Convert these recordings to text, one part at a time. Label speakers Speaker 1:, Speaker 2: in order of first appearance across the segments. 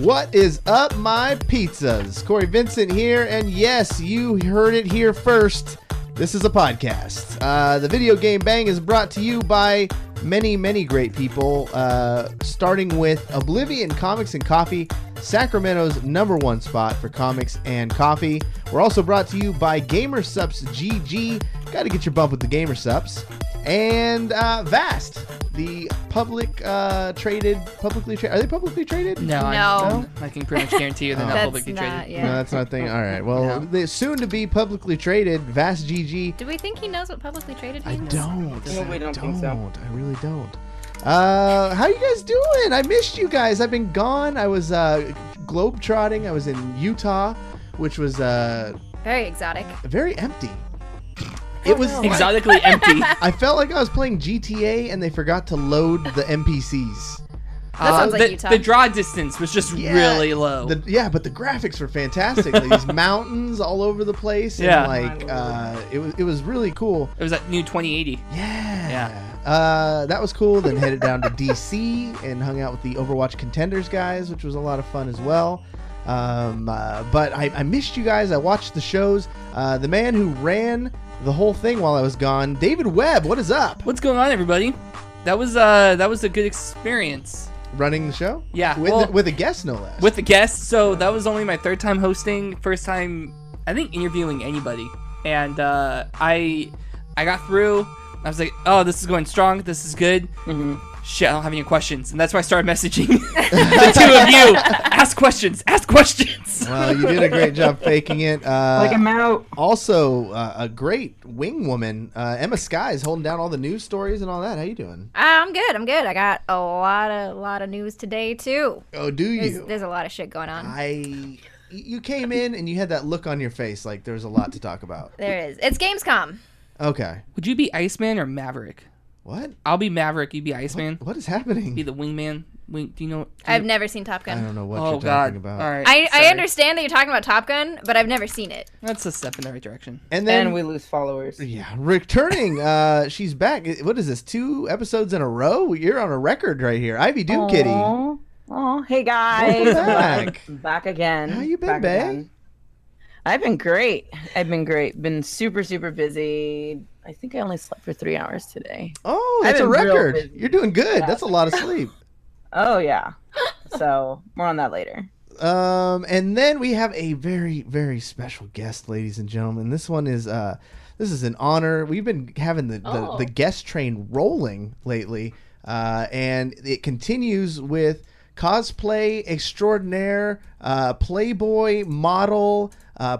Speaker 1: What is up, my pizzas? Corey Vincent here, and yes, you heard it here first. This is a podcast. The Video Game Bang is brought to you by many great people, starting with Oblivion Comics and Coffee, Sacramento's #1 spot for comics and coffee. We're also brought to you by GamerSupps GG. Got to get your bump with the GamerSupps. And Vast, the publicly traded. Are they publicly traded?
Speaker 2: No. I can pretty much guarantee you they're not publicly traded.
Speaker 1: Yeah. No, that's not a thing. All right. Well, they're soon to be publicly traded. Vast GG.
Speaker 3: Do we think he knows what publicly traded means?
Speaker 1: I don't.
Speaker 4: No, we don't think so.
Speaker 1: I really don't. How you guys doing? I missed you guys. I've been gone. I was globetrotting. I was in Utah, which was
Speaker 3: very exotic.
Speaker 1: Very empty. It was
Speaker 2: exotically empty.
Speaker 1: I felt like I was playing GTA and they forgot to load the NPCs.
Speaker 3: That sounds like Utah.
Speaker 2: The draw distance was just really low.
Speaker 1: But the graphics were fantastic. These mountains all over the place.
Speaker 2: Yeah.
Speaker 1: And it was really cool.
Speaker 2: It was that new 2080.
Speaker 1: Yeah. That was cool. Then headed down to DC and hung out with the Overwatch Contenders guys, which was a lot of fun as well. But I missed you guys. I watched the shows. The man who ran the whole thing while I was gone, David Webb, what is up?
Speaker 2: What's going on, everybody? That was a good experience.
Speaker 1: Running the show?
Speaker 2: Yeah.
Speaker 1: With a guest, no less.
Speaker 2: With a guest. So that was only my third time hosting. First time, I think, interviewing anybody. And I got through. I was like, oh, this is going strong. This is good. Mm-hmm. Shit, I don't have any questions. And that's why I started messaging the two of you. Ask questions.
Speaker 1: Well, you did a great job faking it.
Speaker 4: Like I'm out.
Speaker 1: Also, a great wing woman, Emma Sky, is holding down all the news stories and all that. How you doing?
Speaker 3: I'm good. I got a lot of news today, too.
Speaker 1: Oh, do you?
Speaker 3: There's a lot of shit going on.
Speaker 1: You came in and you had that look on your face like there was a lot to talk about.
Speaker 3: There is. It's Gamescom.
Speaker 1: Okay.
Speaker 2: Would you be Iceman or Maverick?
Speaker 1: What?
Speaker 2: I'll be Maverick. You be Iceman.
Speaker 1: What is happening?
Speaker 2: Be the wingman. Do you know?
Speaker 3: I've never seen Top Gun.
Speaker 1: I don't know what you're talking about.
Speaker 2: All right.
Speaker 3: I understand that you're talking about Top Gun, but I've never seen it.
Speaker 2: That's a step in the right direction.
Speaker 1: And then
Speaker 4: we lose followers.
Speaker 1: Yeah, returning. She's back. What is this? 2 episodes in a row? You're on a record right here. Ivy Doom Kitty.
Speaker 4: Oh, hey guys.
Speaker 1: Welcome back.
Speaker 4: Back again.
Speaker 1: How you been, babe?
Speaker 4: I've been great. Been super busy. I think I only slept for 3 hours today.
Speaker 1: Oh, that's a record. You're doing good.
Speaker 4: Yeah.
Speaker 1: That's a lot of sleep.
Speaker 4: Oh, yeah. So, more on that later.
Speaker 1: And then we have a very special guest, ladies and gentlemen. This one is this is an honor. We've been having the guest train rolling lately, and it continues with cosplay extraordinaire, Playboy model,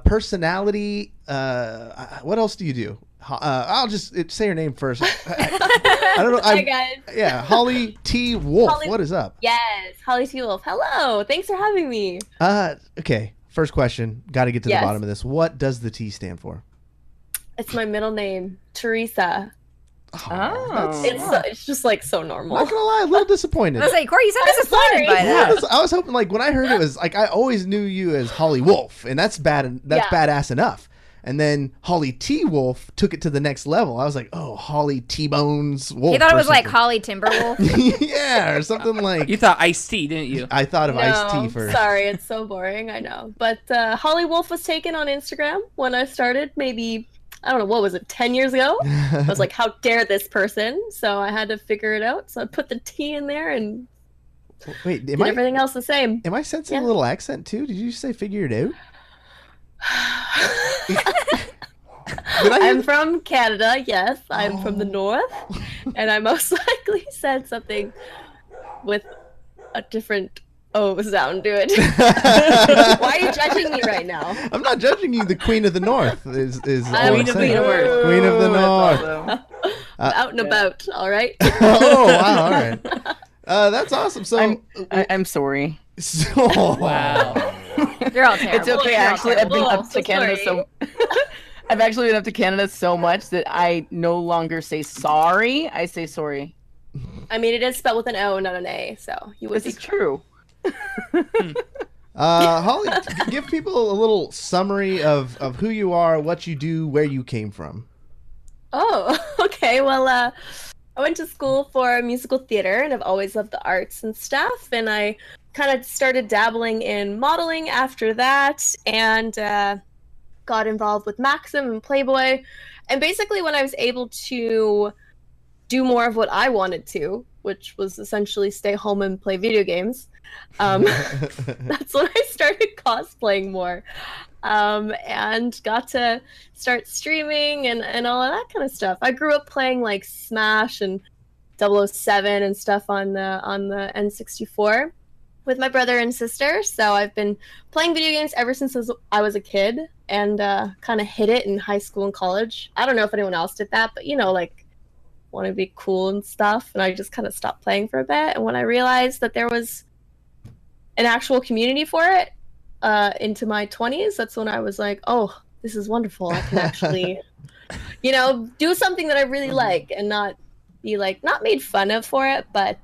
Speaker 1: personality. What else do you do? I'll just say her name first. I don't know.
Speaker 5: Hi, guys.
Speaker 1: Yeah, Holly T. Wolf. What is up?
Speaker 5: Yes, Holly T. Wolf. Hello. Thanks for having me.
Speaker 1: Okay. First question. Got to get to the bottom of this. What does the T stand for?
Speaker 5: It's my middle name, Teresa.
Speaker 4: Oh.
Speaker 5: It's just like so normal.
Speaker 1: Not gonna lie, a little disappointed.
Speaker 3: I was like, Corey, you sound disappointed by that.
Speaker 1: I was hoping, like, when I heard it was like, I always knew you as Holly Wolf, and that's bad. That's badass enough. And then Holly T. Wolf took it to the next level. I was like, oh, Holly T-Bones Wolf.
Speaker 3: You thought it was like Holly Timberwolf?
Speaker 1: Yeah, or something like...
Speaker 2: You thought Ice-T, didn't you?
Speaker 1: I thought of Ice-T first.
Speaker 5: Sorry, it's so boring, I know. But Holly Wolf was taken on Instagram when I started, maybe, I don't know, what was it, 10 years ago? I was like, how dare this person? So I had to figure it out. So I put the T in there and
Speaker 1: did
Speaker 5: everything else the same.
Speaker 1: Am I sensing a little accent too? Did you say figure it out?
Speaker 5: I'm from Canada, yes. I'm from the north, and I most likely said something with a different sound to it. Why are you judging me right now?
Speaker 1: I'm not judging you. The Queen of the North is
Speaker 5: Queen of the North.
Speaker 1: Queen of the North.
Speaker 4: Awesome.
Speaker 5: Out and about, all right?
Speaker 1: Oh, wow, all right. That's awesome. So
Speaker 4: I'm sorry.
Speaker 2: Wow.
Speaker 3: You're all terrible.
Speaker 4: It's okay. Actually, I've been up to Canada I've actually been up to Canada so much that I no longer say sorry. I say sorry.
Speaker 5: I mean, it is spelled with an O, not an A, so you would.
Speaker 4: This is true.
Speaker 1: Holly, give people a little summary of who you are, what you do, where you came from.
Speaker 5: Oh, okay. Well, I went to school for musical theater, and I've always loved the arts and stuff. And I kind of started dabbling in modeling after that, and got involved with Maxim and Playboy. And basically when I was able to do more of what I wanted to, which was essentially stay home and play video games, that's when I started cosplaying more, and got to start streaming and all of that kind of stuff. I grew up playing like Smash and 007 and stuff on the N64 with my brother and sister. So I've been playing video games ever since I was a kid, and kind of hit it in high school and college. I don't know if anyone else did that, but like want to be cool and stuff, and I just kind of stopped playing for a bit. And when I realized that there was an actual community for it into my 20s, that's when I was like, oh, this is wonderful. I can actually do something that I really like and not be like not made fun of for it, but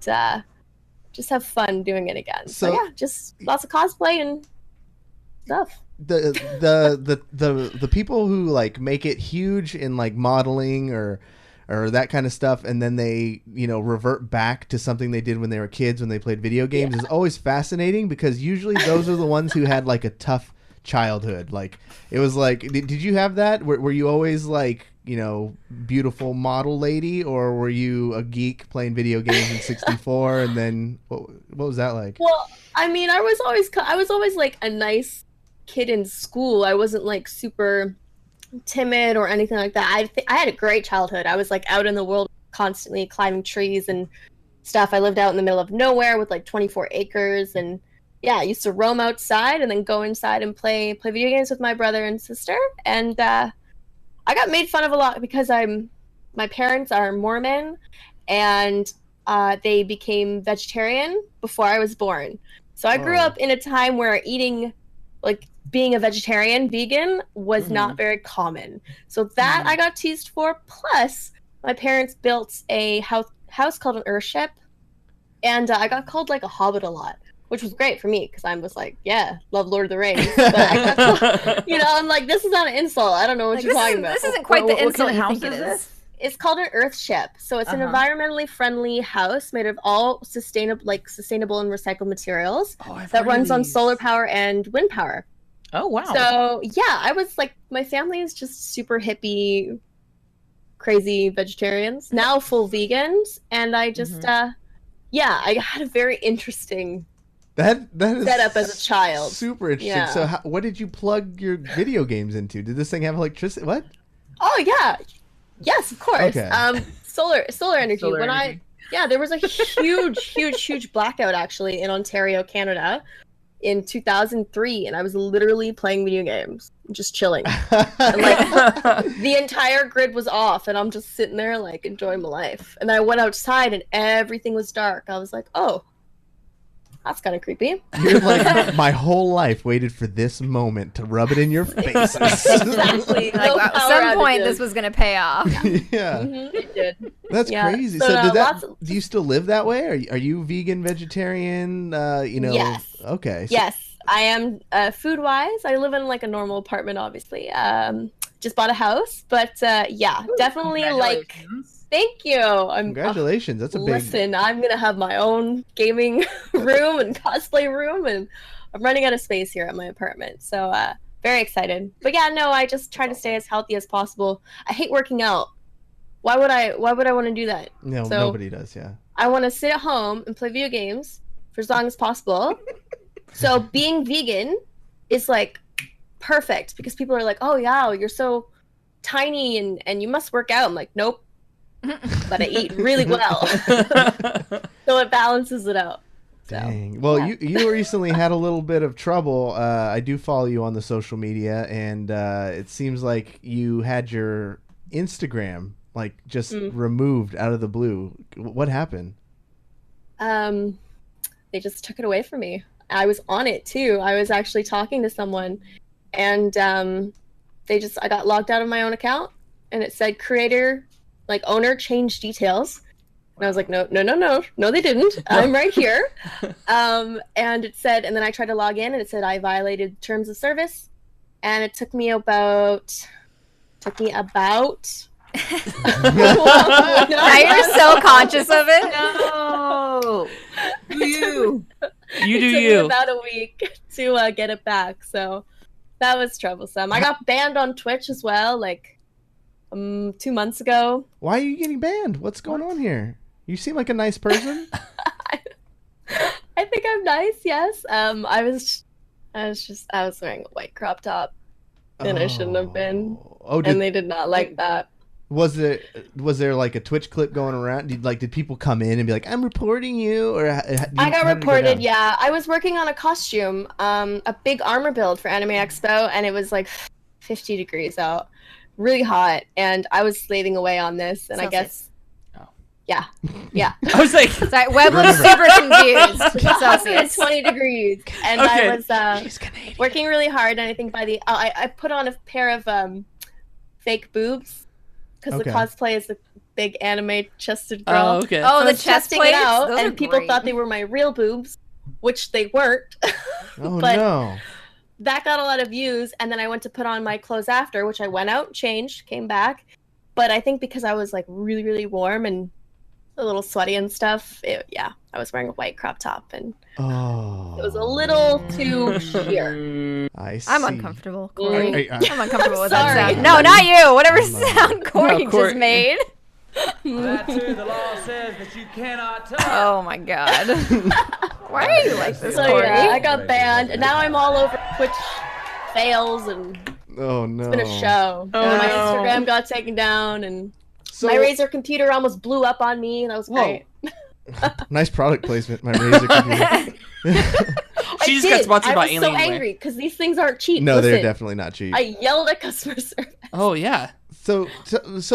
Speaker 5: just have fun doing it again. So yeah, just lots of cosplay and stuff.
Speaker 1: The people who like make it huge in like modeling or that kind of stuff, and then they revert back to something they did when they were kids when they played video games is always fascinating, because usually those are the ones who had like a tough childhood. Like it was like, did you have that? Were you always like beautiful model lady, or were you a geek playing video games in 64? And then what was that like?
Speaker 5: Well, I mean, I was always like a nice kid in school. I wasn't like super timid or anything like that. I had a great childhood. I was like out in the world constantly climbing trees and stuff. I lived out in the middle of nowhere with like 24 acres, and yeah, I used to roam outside and then go inside and play video games with my brother and sister. And I got made fun of a lot because my parents are Mormon, and they became vegetarian before I was born. So I grew up in a time where being a vegan was not very common. So that I got teased for. Plus, my parents built a house called an Earthship, and I got called like a hobbit a lot, which was great for me because I was like, yeah, love Lord of the Rings. But I got I'm like, this is not an insult. I don't know what you're talking about.
Speaker 3: This isn't quite the insult
Speaker 4: what
Speaker 3: you
Speaker 4: kind of
Speaker 3: think
Speaker 4: house
Speaker 3: it
Speaker 4: is
Speaker 3: is.
Speaker 5: It's called an Earthship. So it's an environmentally friendly house made of all sustainable and recycled materials that runs on solar power and wind power.
Speaker 4: Oh, wow.
Speaker 5: So, yeah, I was like, my family is just super hippie, crazy vegetarians, now full vegans. And I just, I had a very interesting
Speaker 1: that is
Speaker 5: setup as a child.
Speaker 1: Super interesting.
Speaker 5: Yeah.
Speaker 1: So what did you plug your video games into? Did this thing have electricity? What?
Speaker 5: Oh, yeah. Yes, of course.
Speaker 1: Okay.
Speaker 5: Solar energy.
Speaker 4: Solar energy.
Speaker 5: There was a huge blackout actually in Ontario, Canada, in 2003, and I was literally playing video games, just chilling. And, like, the entire grid was off, and I'm just sitting there, like, enjoying my life. And then I went outside, and everything was dark. I was like, oh, that's kind of creepy.
Speaker 1: You're like, my whole life waited for this moment to rub it in your face.
Speaker 5: Exactly.
Speaker 3: Like,
Speaker 5: No
Speaker 3: wow, at
Speaker 5: power
Speaker 3: some point,
Speaker 5: outages.
Speaker 3: this was going to pay off.
Speaker 1: Yeah.
Speaker 5: It did.
Speaker 1: That's
Speaker 5: Yeah.
Speaker 1: crazy.
Speaker 5: So,
Speaker 1: So,
Speaker 5: do
Speaker 1: you still live that way? Are you vegan, vegetarian?
Speaker 5: Yes.
Speaker 1: Okay.
Speaker 5: Yes, I am. Food-wise, I live in like a normal apartment, obviously. Just bought a house, but definitely like.
Speaker 4: Congratulations.
Speaker 5: Thank you.
Speaker 1: Congratulations. That's a big.
Speaker 5: Listen, I'm gonna have my own gaming room and cosplay room, and I'm running out of space here at my apartment. So very excited. But yeah, no, I just try to stay as healthy as possible. I hate working out. Why would I want to do that?
Speaker 1: No,
Speaker 5: So-
Speaker 1: nobody does. Yeah.
Speaker 5: I want to sit at home and play video games for as long as possible. So being vegan is like perfect because people are like, "Oh yeah, you're so tiny and you must work out." I'm like, "Nope." But I eat really well. So it balances it out. So,
Speaker 1: Dang. Well,
Speaker 5: yeah.
Speaker 1: you recently had a little bit of trouble. I do follow you on the social media, and it seems like you had your Instagram like just removed out of the blue. What happened?
Speaker 5: They just took it away from me. I was on it too. I was actually talking to someone, and I got logged out of my own account, and it said creator, like owner, change details. And I was like, no, they didn't. I'm right here. And it said, and then I tried to log in, and it said I violated terms of service, and it took me about.
Speaker 3: Now you're so conscious of it.
Speaker 4: No. You.
Speaker 2: You do
Speaker 5: it took
Speaker 2: you.
Speaker 5: me about a week to get it back, so that was troublesome. I got banned on Twitch as well, like 2 months ago.
Speaker 1: Why are you getting banned? What's going on here? You seem like a nice person.
Speaker 5: I think I'm nice, yes. I was wearing a white crop top, and I shouldn't have been.
Speaker 1: Oh,
Speaker 5: And they did not like that.
Speaker 1: Was there like a Twitch clip going around? Did people come in and be like, "I'm reporting you," or
Speaker 5: I got reported. Yeah, I was working on a costume, a big armor build for Anime Expo, and it was like 50 degrees out, really hot, and I was slaving away on this, and I guess. Yeah.
Speaker 2: I was like,
Speaker 3: Sorry, Web looks super confused. Celsius.
Speaker 5: 20 degrees, and
Speaker 2: Okay.
Speaker 5: I was working really hard, and I think I put on a pair of fake boobs because
Speaker 1: Okay.
Speaker 5: the cosplay is a big anime chested girl.
Speaker 2: oh, okay.
Speaker 3: Oh,
Speaker 5: So I
Speaker 3: the
Speaker 5: was
Speaker 3: chest
Speaker 5: testing
Speaker 3: plates?
Speaker 5: it out,
Speaker 3: Those are
Speaker 5: and people
Speaker 3: great.
Speaker 5: thought they were my real boobs, which they weren't.
Speaker 1: Oh
Speaker 5: but
Speaker 1: no!
Speaker 5: that got a lot of views, and then I went to put on my clothes after, which I went out, changed, came back. But I think because I was like really, really warm and a little sweaty and stuff, I was wearing a white crop top, and
Speaker 1: Oh,
Speaker 5: it was a little too sheer.
Speaker 1: I see.
Speaker 3: I'm uncomfortable, Corey.
Speaker 1: Are you-
Speaker 3: I'm uncomfortable with
Speaker 5: Sorry.
Speaker 3: that sound. No, not you. Whatever
Speaker 1: I'm not.
Speaker 3: sound Corey
Speaker 2: No, Corey.
Speaker 3: just made.
Speaker 6: That too, the law says that you cannot touch.
Speaker 3: Oh my god. Why are you like this,
Speaker 5: So
Speaker 3: Corey?
Speaker 5: yeah, I got banned, and now I'm all over Twitch fails, and
Speaker 1: Oh no!
Speaker 5: it's been a show.
Speaker 4: Oh,
Speaker 5: And my
Speaker 4: no.
Speaker 5: Instagram got taken down, and
Speaker 1: So,
Speaker 5: my Razer computer almost blew up on me, and that was great.
Speaker 1: nice product placement. My Razer computer.
Speaker 2: She just got sponsored by
Speaker 5: I was so
Speaker 2: Alienware.
Speaker 5: angry because these things aren't cheap.
Speaker 1: No, they're
Speaker 5: Listen,
Speaker 1: definitely not cheap.
Speaker 5: I yelled at customer service.
Speaker 2: Oh yeah.
Speaker 1: So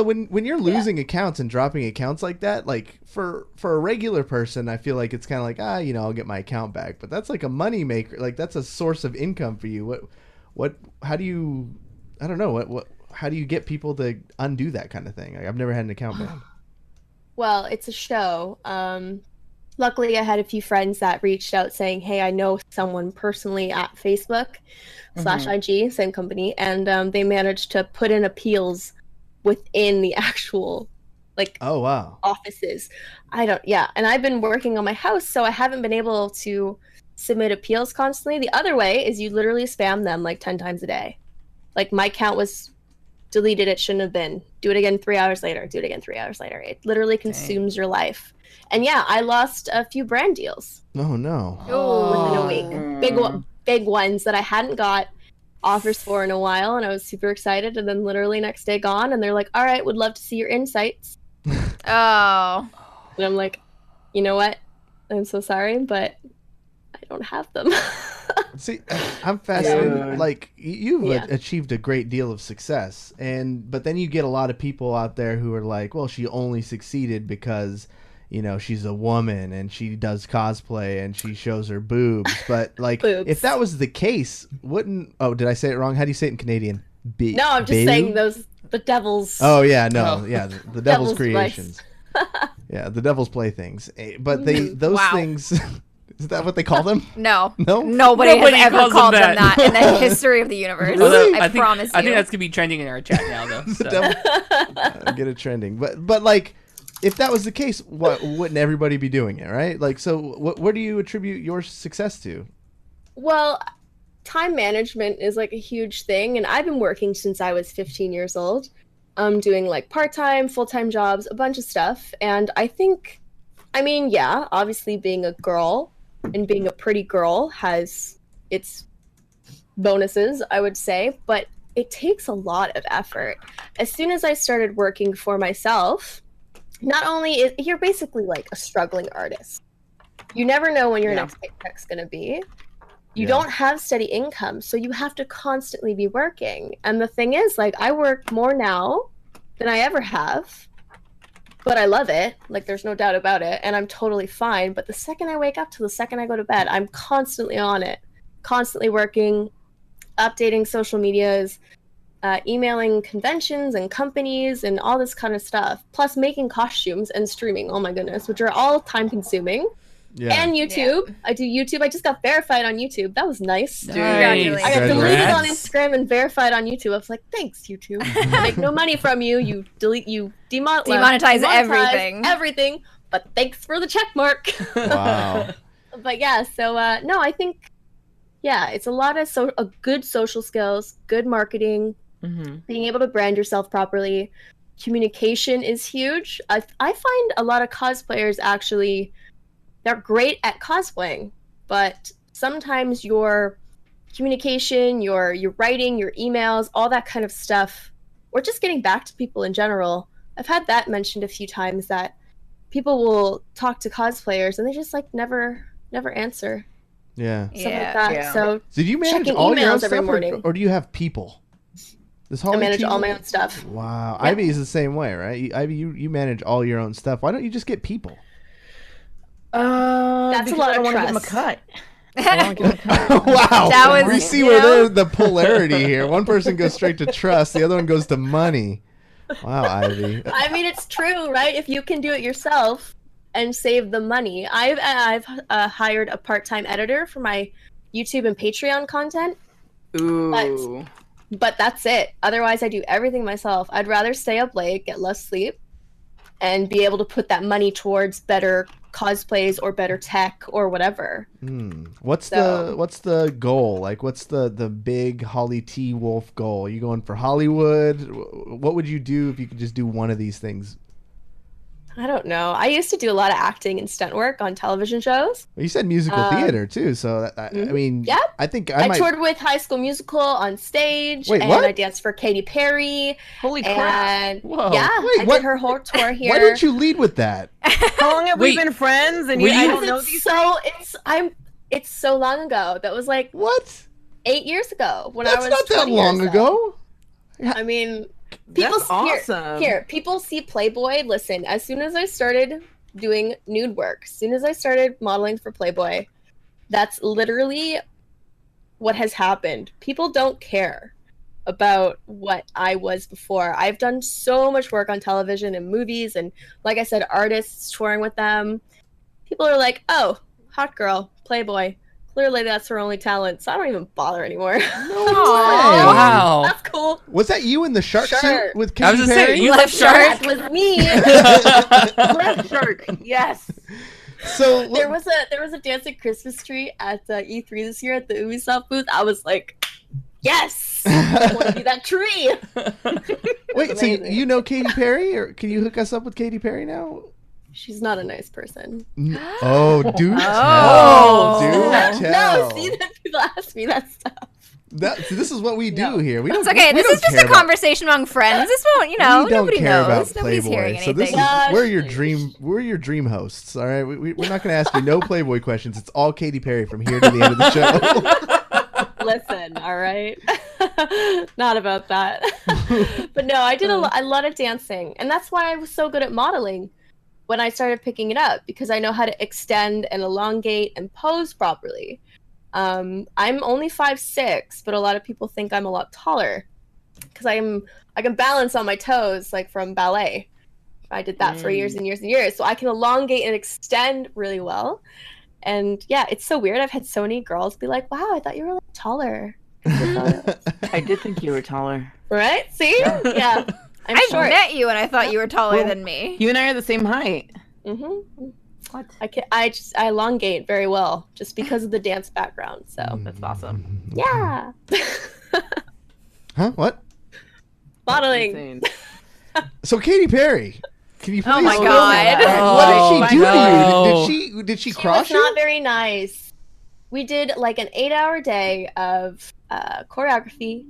Speaker 1: when you're losing accounts and dropping accounts like that, like for a regular person, I feel like it's kind of like I'll get my account back, but that's like a money maker. Like that's a source of income for you. How do you? I don't know. How do you get people to undo that kind of thing? Like, I've never had an account banned.
Speaker 5: Well, it's a show. Luckily, I had a few friends that reached out saying, "Hey, I know someone personally at Facebook /IG, same company," and they managed to put in appeals within the actual
Speaker 1: Oh wow.
Speaker 5: offices. And I've been working on my house, so I haven't been able to submit appeals constantly. The other way is you literally spam them like 10 times a day. Like my account was deleted, it shouldn't have been. Do it again 3 hours later. Do it again 3 hours later. It literally consumes your life. And yeah, I lost a few brand deals
Speaker 1: Oh no.
Speaker 5: within a week. Big ones that I hadn't got offers for in a while, and I was super excited. And then literally next day gone, and they're like, "All right, would love to see your insights."
Speaker 3: Oh.
Speaker 5: And I'm like, you know what? I'm so sorry, but I don't have them.
Speaker 1: See, I'm fascinated.
Speaker 4: Yeah.
Speaker 1: Like you've
Speaker 5: Yeah.
Speaker 1: achieved a great deal of success, but then you get a lot of people out there who are like, "Well, she only succeeded because, she's a woman and she does cosplay and she shows her boobs." But like,
Speaker 5: Boobs.
Speaker 1: if that was the case, wouldn't? Oh, did I say it wrong? How do you say it in Canadian?
Speaker 5: No, I'm just saying the devil's.
Speaker 1: Oh yeah, no,
Speaker 2: Oh.
Speaker 1: yeah, the devil's
Speaker 5: Devil's
Speaker 1: creations. Yeah, the devil's playthings. But those
Speaker 3: Wow.
Speaker 1: things. Is that what they call them?
Speaker 3: No.
Speaker 1: No?
Speaker 3: Nobody
Speaker 2: Nobody
Speaker 3: has ever
Speaker 2: calls them
Speaker 3: called them
Speaker 2: that.
Speaker 3: that in the history of the universe.
Speaker 1: Really?
Speaker 3: I promise you.
Speaker 2: I think that's gonna be trending in our chat now, though.
Speaker 1: The
Speaker 2: So.
Speaker 1: devil- get it trending. But like, if that was the case, wouldn't everybody be doing it, right? Like, so what do you attribute your success to?
Speaker 5: Well, time management is like a huge thing, and I've been working since I was 15 years old. I'm doing like part-time, full-time jobs, a bunch of stuff, and I think, obviously being a girl and being a pretty girl has its bonuses, I would say, but it takes a lot of effort. As soon as I started working for myself, not only you're basically like a struggling artist. You never know when your next paycheck's going to be. You don't have steady income, so you have to constantly be working. And the thing is, like, I work more now than I ever have, but I love it. Like, there's no doubt about it, and I'm totally fine. But the second I wake up to the second I go to bed, I'm constantly on it, constantly working, updating social medias, emailing conventions and companies and all this kind of stuff, plus making costumes and streaming, oh my goodness, which are all time consuming.
Speaker 1: Yeah.
Speaker 5: And YouTube. I do YouTube. I just got verified on YouTube. That was nice.
Speaker 3: Congratulations.
Speaker 5: I got deleted on
Speaker 2: Congrats.
Speaker 5: Instagram and verified on YouTube. I was like, thanks, YouTube. I make no money from you. You
Speaker 3: Demonetize everything.
Speaker 5: everything. But thanks for the check mark.
Speaker 1: Wow.
Speaker 5: But yeah, so no, I think it's a lot of good social skills, good marketing, being able to brand yourself properly. Communication is huge. I find a lot of cosplayers actually they're great at cosplaying, but sometimes your communication, your writing, your emails, all that kind of stuff, or just getting back to people in general. I've had that mentioned a few times that people will talk to cosplayers and they just like never answer.
Speaker 1: Yeah.
Speaker 5: Stuff like that.
Speaker 4: Yeah.
Speaker 5: So
Speaker 1: Did you manage
Speaker 5: checking
Speaker 1: all your own
Speaker 5: emails every
Speaker 1: stuff,
Speaker 5: morning.
Speaker 1: or do you have people? This whole
Speaker 5: I manage all my own stuff.
Speaker 1: Wow,
Speaker 5: Yeah.
Speaker 1: Ivy is the same way, right? Ivy, you manage all your own stuff. Why don't you just get people?
Speaker 5: That's a
Speaker 4: because
Speaker 5: lot
Speaker 4: I don't
Speaker 5: of
Speaker 4: want to give them a
Speaker 5: trust.
Speaker 4: cut. I don't want to give them a cut.
Speaker 1: Wow,
Speaker 3: That was,
Speaker 1: we see
Speaker 3: you
Speaker 1: where
Speaker 3: know?
Speaker 1: there's the polarity here. One person goes straight to trust, the other one goes to money. Wow, Ivy.
Speaker 5: I mean, it's true, right? If you can do it yourself and save the money. I've hired a part-time editor for my YouTube and Patreon content,
Speaker 4: Ooh.
Speaker 5: but that's it. Otherwise, I do everything myself. I'd rather stay up late, get less sleep, and be able to put that money towards better cosplays or better tech or whatever.
Speaker 1: What's the goal? Like, what's the big Holly T. Wolf goal? Are you going for Hollywood? What would you do if you could just do one of these things?
Speaker 5: I don't know. I used to do a lot of acting and stunt work on television shows.
Speaker 1: Well, you said musical theater too, so I mean,
Speaker 5: Yeah.
Speaker 1: I think
Speaker 5: I
Speaker 1: might.
Speaker 5: toured with High School Musical on stage,
Speaker 1: Wait,
Speaker 5: and
Speaker 1: what?
Speaker 5: I danced for Katy Perry.
Speaker 4: Holy crap.
Speaker 5: And
Speaker 1: Whoa.
Speaker 5: yeah,
Speaker 1: Wait,
Speaker 5: I
Speaker 1: what?
Speaker 5: did her whole tour here.
Speaker 1: Why don't you lead with that?
Speaker 4: How long have we
Speaker 2: Wait.
Speaker 4: been friends? And
Speaker 2: Were
Speaker 4: I
Speaker 2: you-
Speaker 4: don't know
Speaker 5: Because
Speaker 4: these.
Speaker 5: it's so long ago. That was like
Speaker 1: What?
Speaker 5: 8 years ago when I
Speaker 1: That's
Speaker 5: was
Speaker 1: not that
Speaker 5: 20 years
Speaker 1: long
Speaker 5: old.
Speaker 1: ago.
Speaker 5: I mean, people
Speaker 4: That's awesome.
Speaker 5: Here, people see Playboy. Listen, as soon as I started doing nude work, as soon as I started modeling for Playboy, that's literally what has happened. People don't care about what I was before. I've done so much work on television and movies, and like I said, artists touring with them. People are like, "Oh, hot girl, Playboy. Clearly, that's her only talent." So I don't even bother anymore.
Speaker 3: Aw.
Speaker 2: Wow.
Speaker 5: That's cool.
Speaker 1: Was that you in the shark
Speaker 5: Sure.
Speaker 1: suit with
Speaker 2: I
Speaker 1: Katy
Speaker 2: was gonna
Speaker 1: Perry?
Speaker 2: say you
Speaker 3: Left
Speaker 2: left shark.
Speaker 5: That was me.
Speaker 4: Left shark. Yes.
Speaker 1: So
Speaker 5: There was a dancing Christmas tree at E3 this year at the Ubisoft booth. I was like, yes, I want to be that tree.
Speaker 1: wait, so
Speaker 5: amazing.
Speaker 1: you know Katy Perry, or can you hook us up with Katy Perry now?
Speaker 5: She's not a nice person.
Speaker 1: Oh, do tell,
Speaker 3: Oh.
Speaker 1: do tell.
Speaker 5: No, see that people ask me that stuff.
Speaker 1: See, this is what we do here. We don't.
Speaker 3: It's okay.
Speaker 1: we
Speaker 3: This
Speaker 1: don't
Speaker 3: is just
Speaker 1: care
Speaker 3: a
Speaker 1: about-
Speaker 3: conversation among friends. This won't,
Speaker 1: We don't
Speaker 3: nobody
Speaker 1: care
Speaker 3: knows.
Speaker 1: about
Speaker 3: Nobody's hearing
Speaker 1: Playboy. So this is
Speaker 3: anything.
Speaker 1: we're your dream. We're your dream hosts. All right. We're not going to ask you no Playboy questions. It's all Katy Perry from here to the end of the show.
Speaker 5: Listen, all right, not about that. But no, I did a lot of dancing, and that's why I was so good at modeling when I started picking it up, because I know how to extend and elongate and pose properly. I'm only 5'6", but a lot of people think I'm a lot taller because I can balance on my toes like from ballet. I did that for years and years and years, so I can elongate and extend really well. And yeah, it's so weird. I've had so many girls be like, "Wow, I thought you were like taller."
Speaker 4: I did think you were taller.
Speaker 5: Right? See? Yeah. I'm
Speaker 3: I
Speaker 5: short.
Speaker 3: met you and I thought you were taller
Speaker 4: Well,
Speaker 3: than me.
Speaker 4: You and I are the same height.
Speaker 5: Mm-hmm.
Speaker 4: What?
Speaker 5: I elongate very well just because of the dance background. So
Speaker 4: That's awesome.
Speaker 5: yeah,
Speaker 1: Huh? What?
Speaker 5: modeling.
Speaker 4: Insane.
Speaker 1: So Katy Perry, can you please?
Speaker 3: Oh my
Speaker 1: tell
Speaker 3: God.
Speaker 1: me- What did she do
Speaker 2: no.
Speaker 1: to you? Did she
Speaker 5: She
Speaker 1: cross
Speaker 5: was
Speaker 1: you?
Speaker 5: not very nice. We did like an 8-hour day of choreography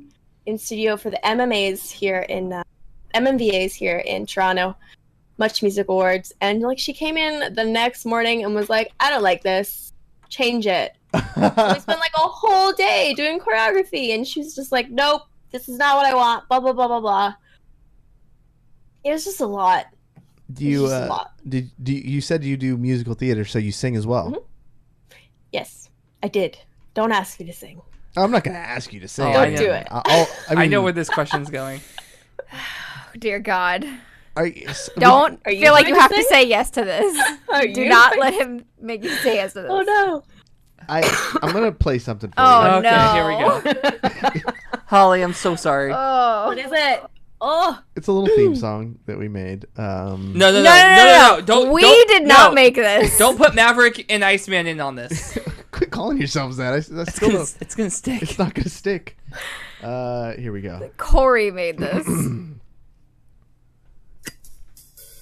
Speaker 5: in studio for the MMAs here in MMVAs here in Toronto, Much Music Awards, and like she came in the next morning and was like, "I don't like this. Change it." So we spent like a whole day doing choreography, and she was just like, "Nope, this is not what I want." Blah blah blah blah blah. It was just a lot.
Speaker 1: Do you
Speaker 5: It's just a lot.
Speaker 1: you said you do musical theater, so you sing as well?
Speaker 5: Mhm. Yes, I did. Don't ask me to sing.
Speaker 1: I'm not gonna ask you to sing.
Speaker 2: Oh,
Speaker 5: Don't
Speaker 2: I know.
Speaker 5: do it.
Speaker 2: I know where this question's going.
Speaker 3: Oh, dear God. Don't
Speaker 5: Are you
Speaker 3: feel like
Speaker 5: going
Speaker 3: you
Speaker 5: to
Speaker 3: have to
Speaker 5: sing?
Speaker 3: say yes to this.
Speaker 5: Are
Speaker 3: Do
Speaker 5: you
Speaker 3: not
Speaker 5: going
Speaker 3: let
Speaker 5: to-
Speaker 3: him make you say yes to this.
Speaker 5: Oh no.
Speaker 1: I'm gonna play something for
Speaker 3: Oh,
Speaker 1: you.
Speaker 2: Okay,
Speaker 3: no.
Speaker 2: here we go. Holly, I'm so sorry.
Speaker 3: Oh.
Speaker 5: What is it? Oh,
Speaker 1: It's a little theme song that we made.
Speaker 2: No.
Speaker 3: We
Speaker 2: Don't-
Speaker 3: did not
Speaker 2: no.
Speaker 3: make this.
Speaker 2: Don't put Maverick and Iceman in on this.
Speaker 1: Quit calling yourselves that. That's
Speaker 2: It's
Speaker 1: still
Speaker 2: gonna, it's gonna stick.
Speaker 1: It's not gonna stick. Here we go.
Speaker 3: Corey made this.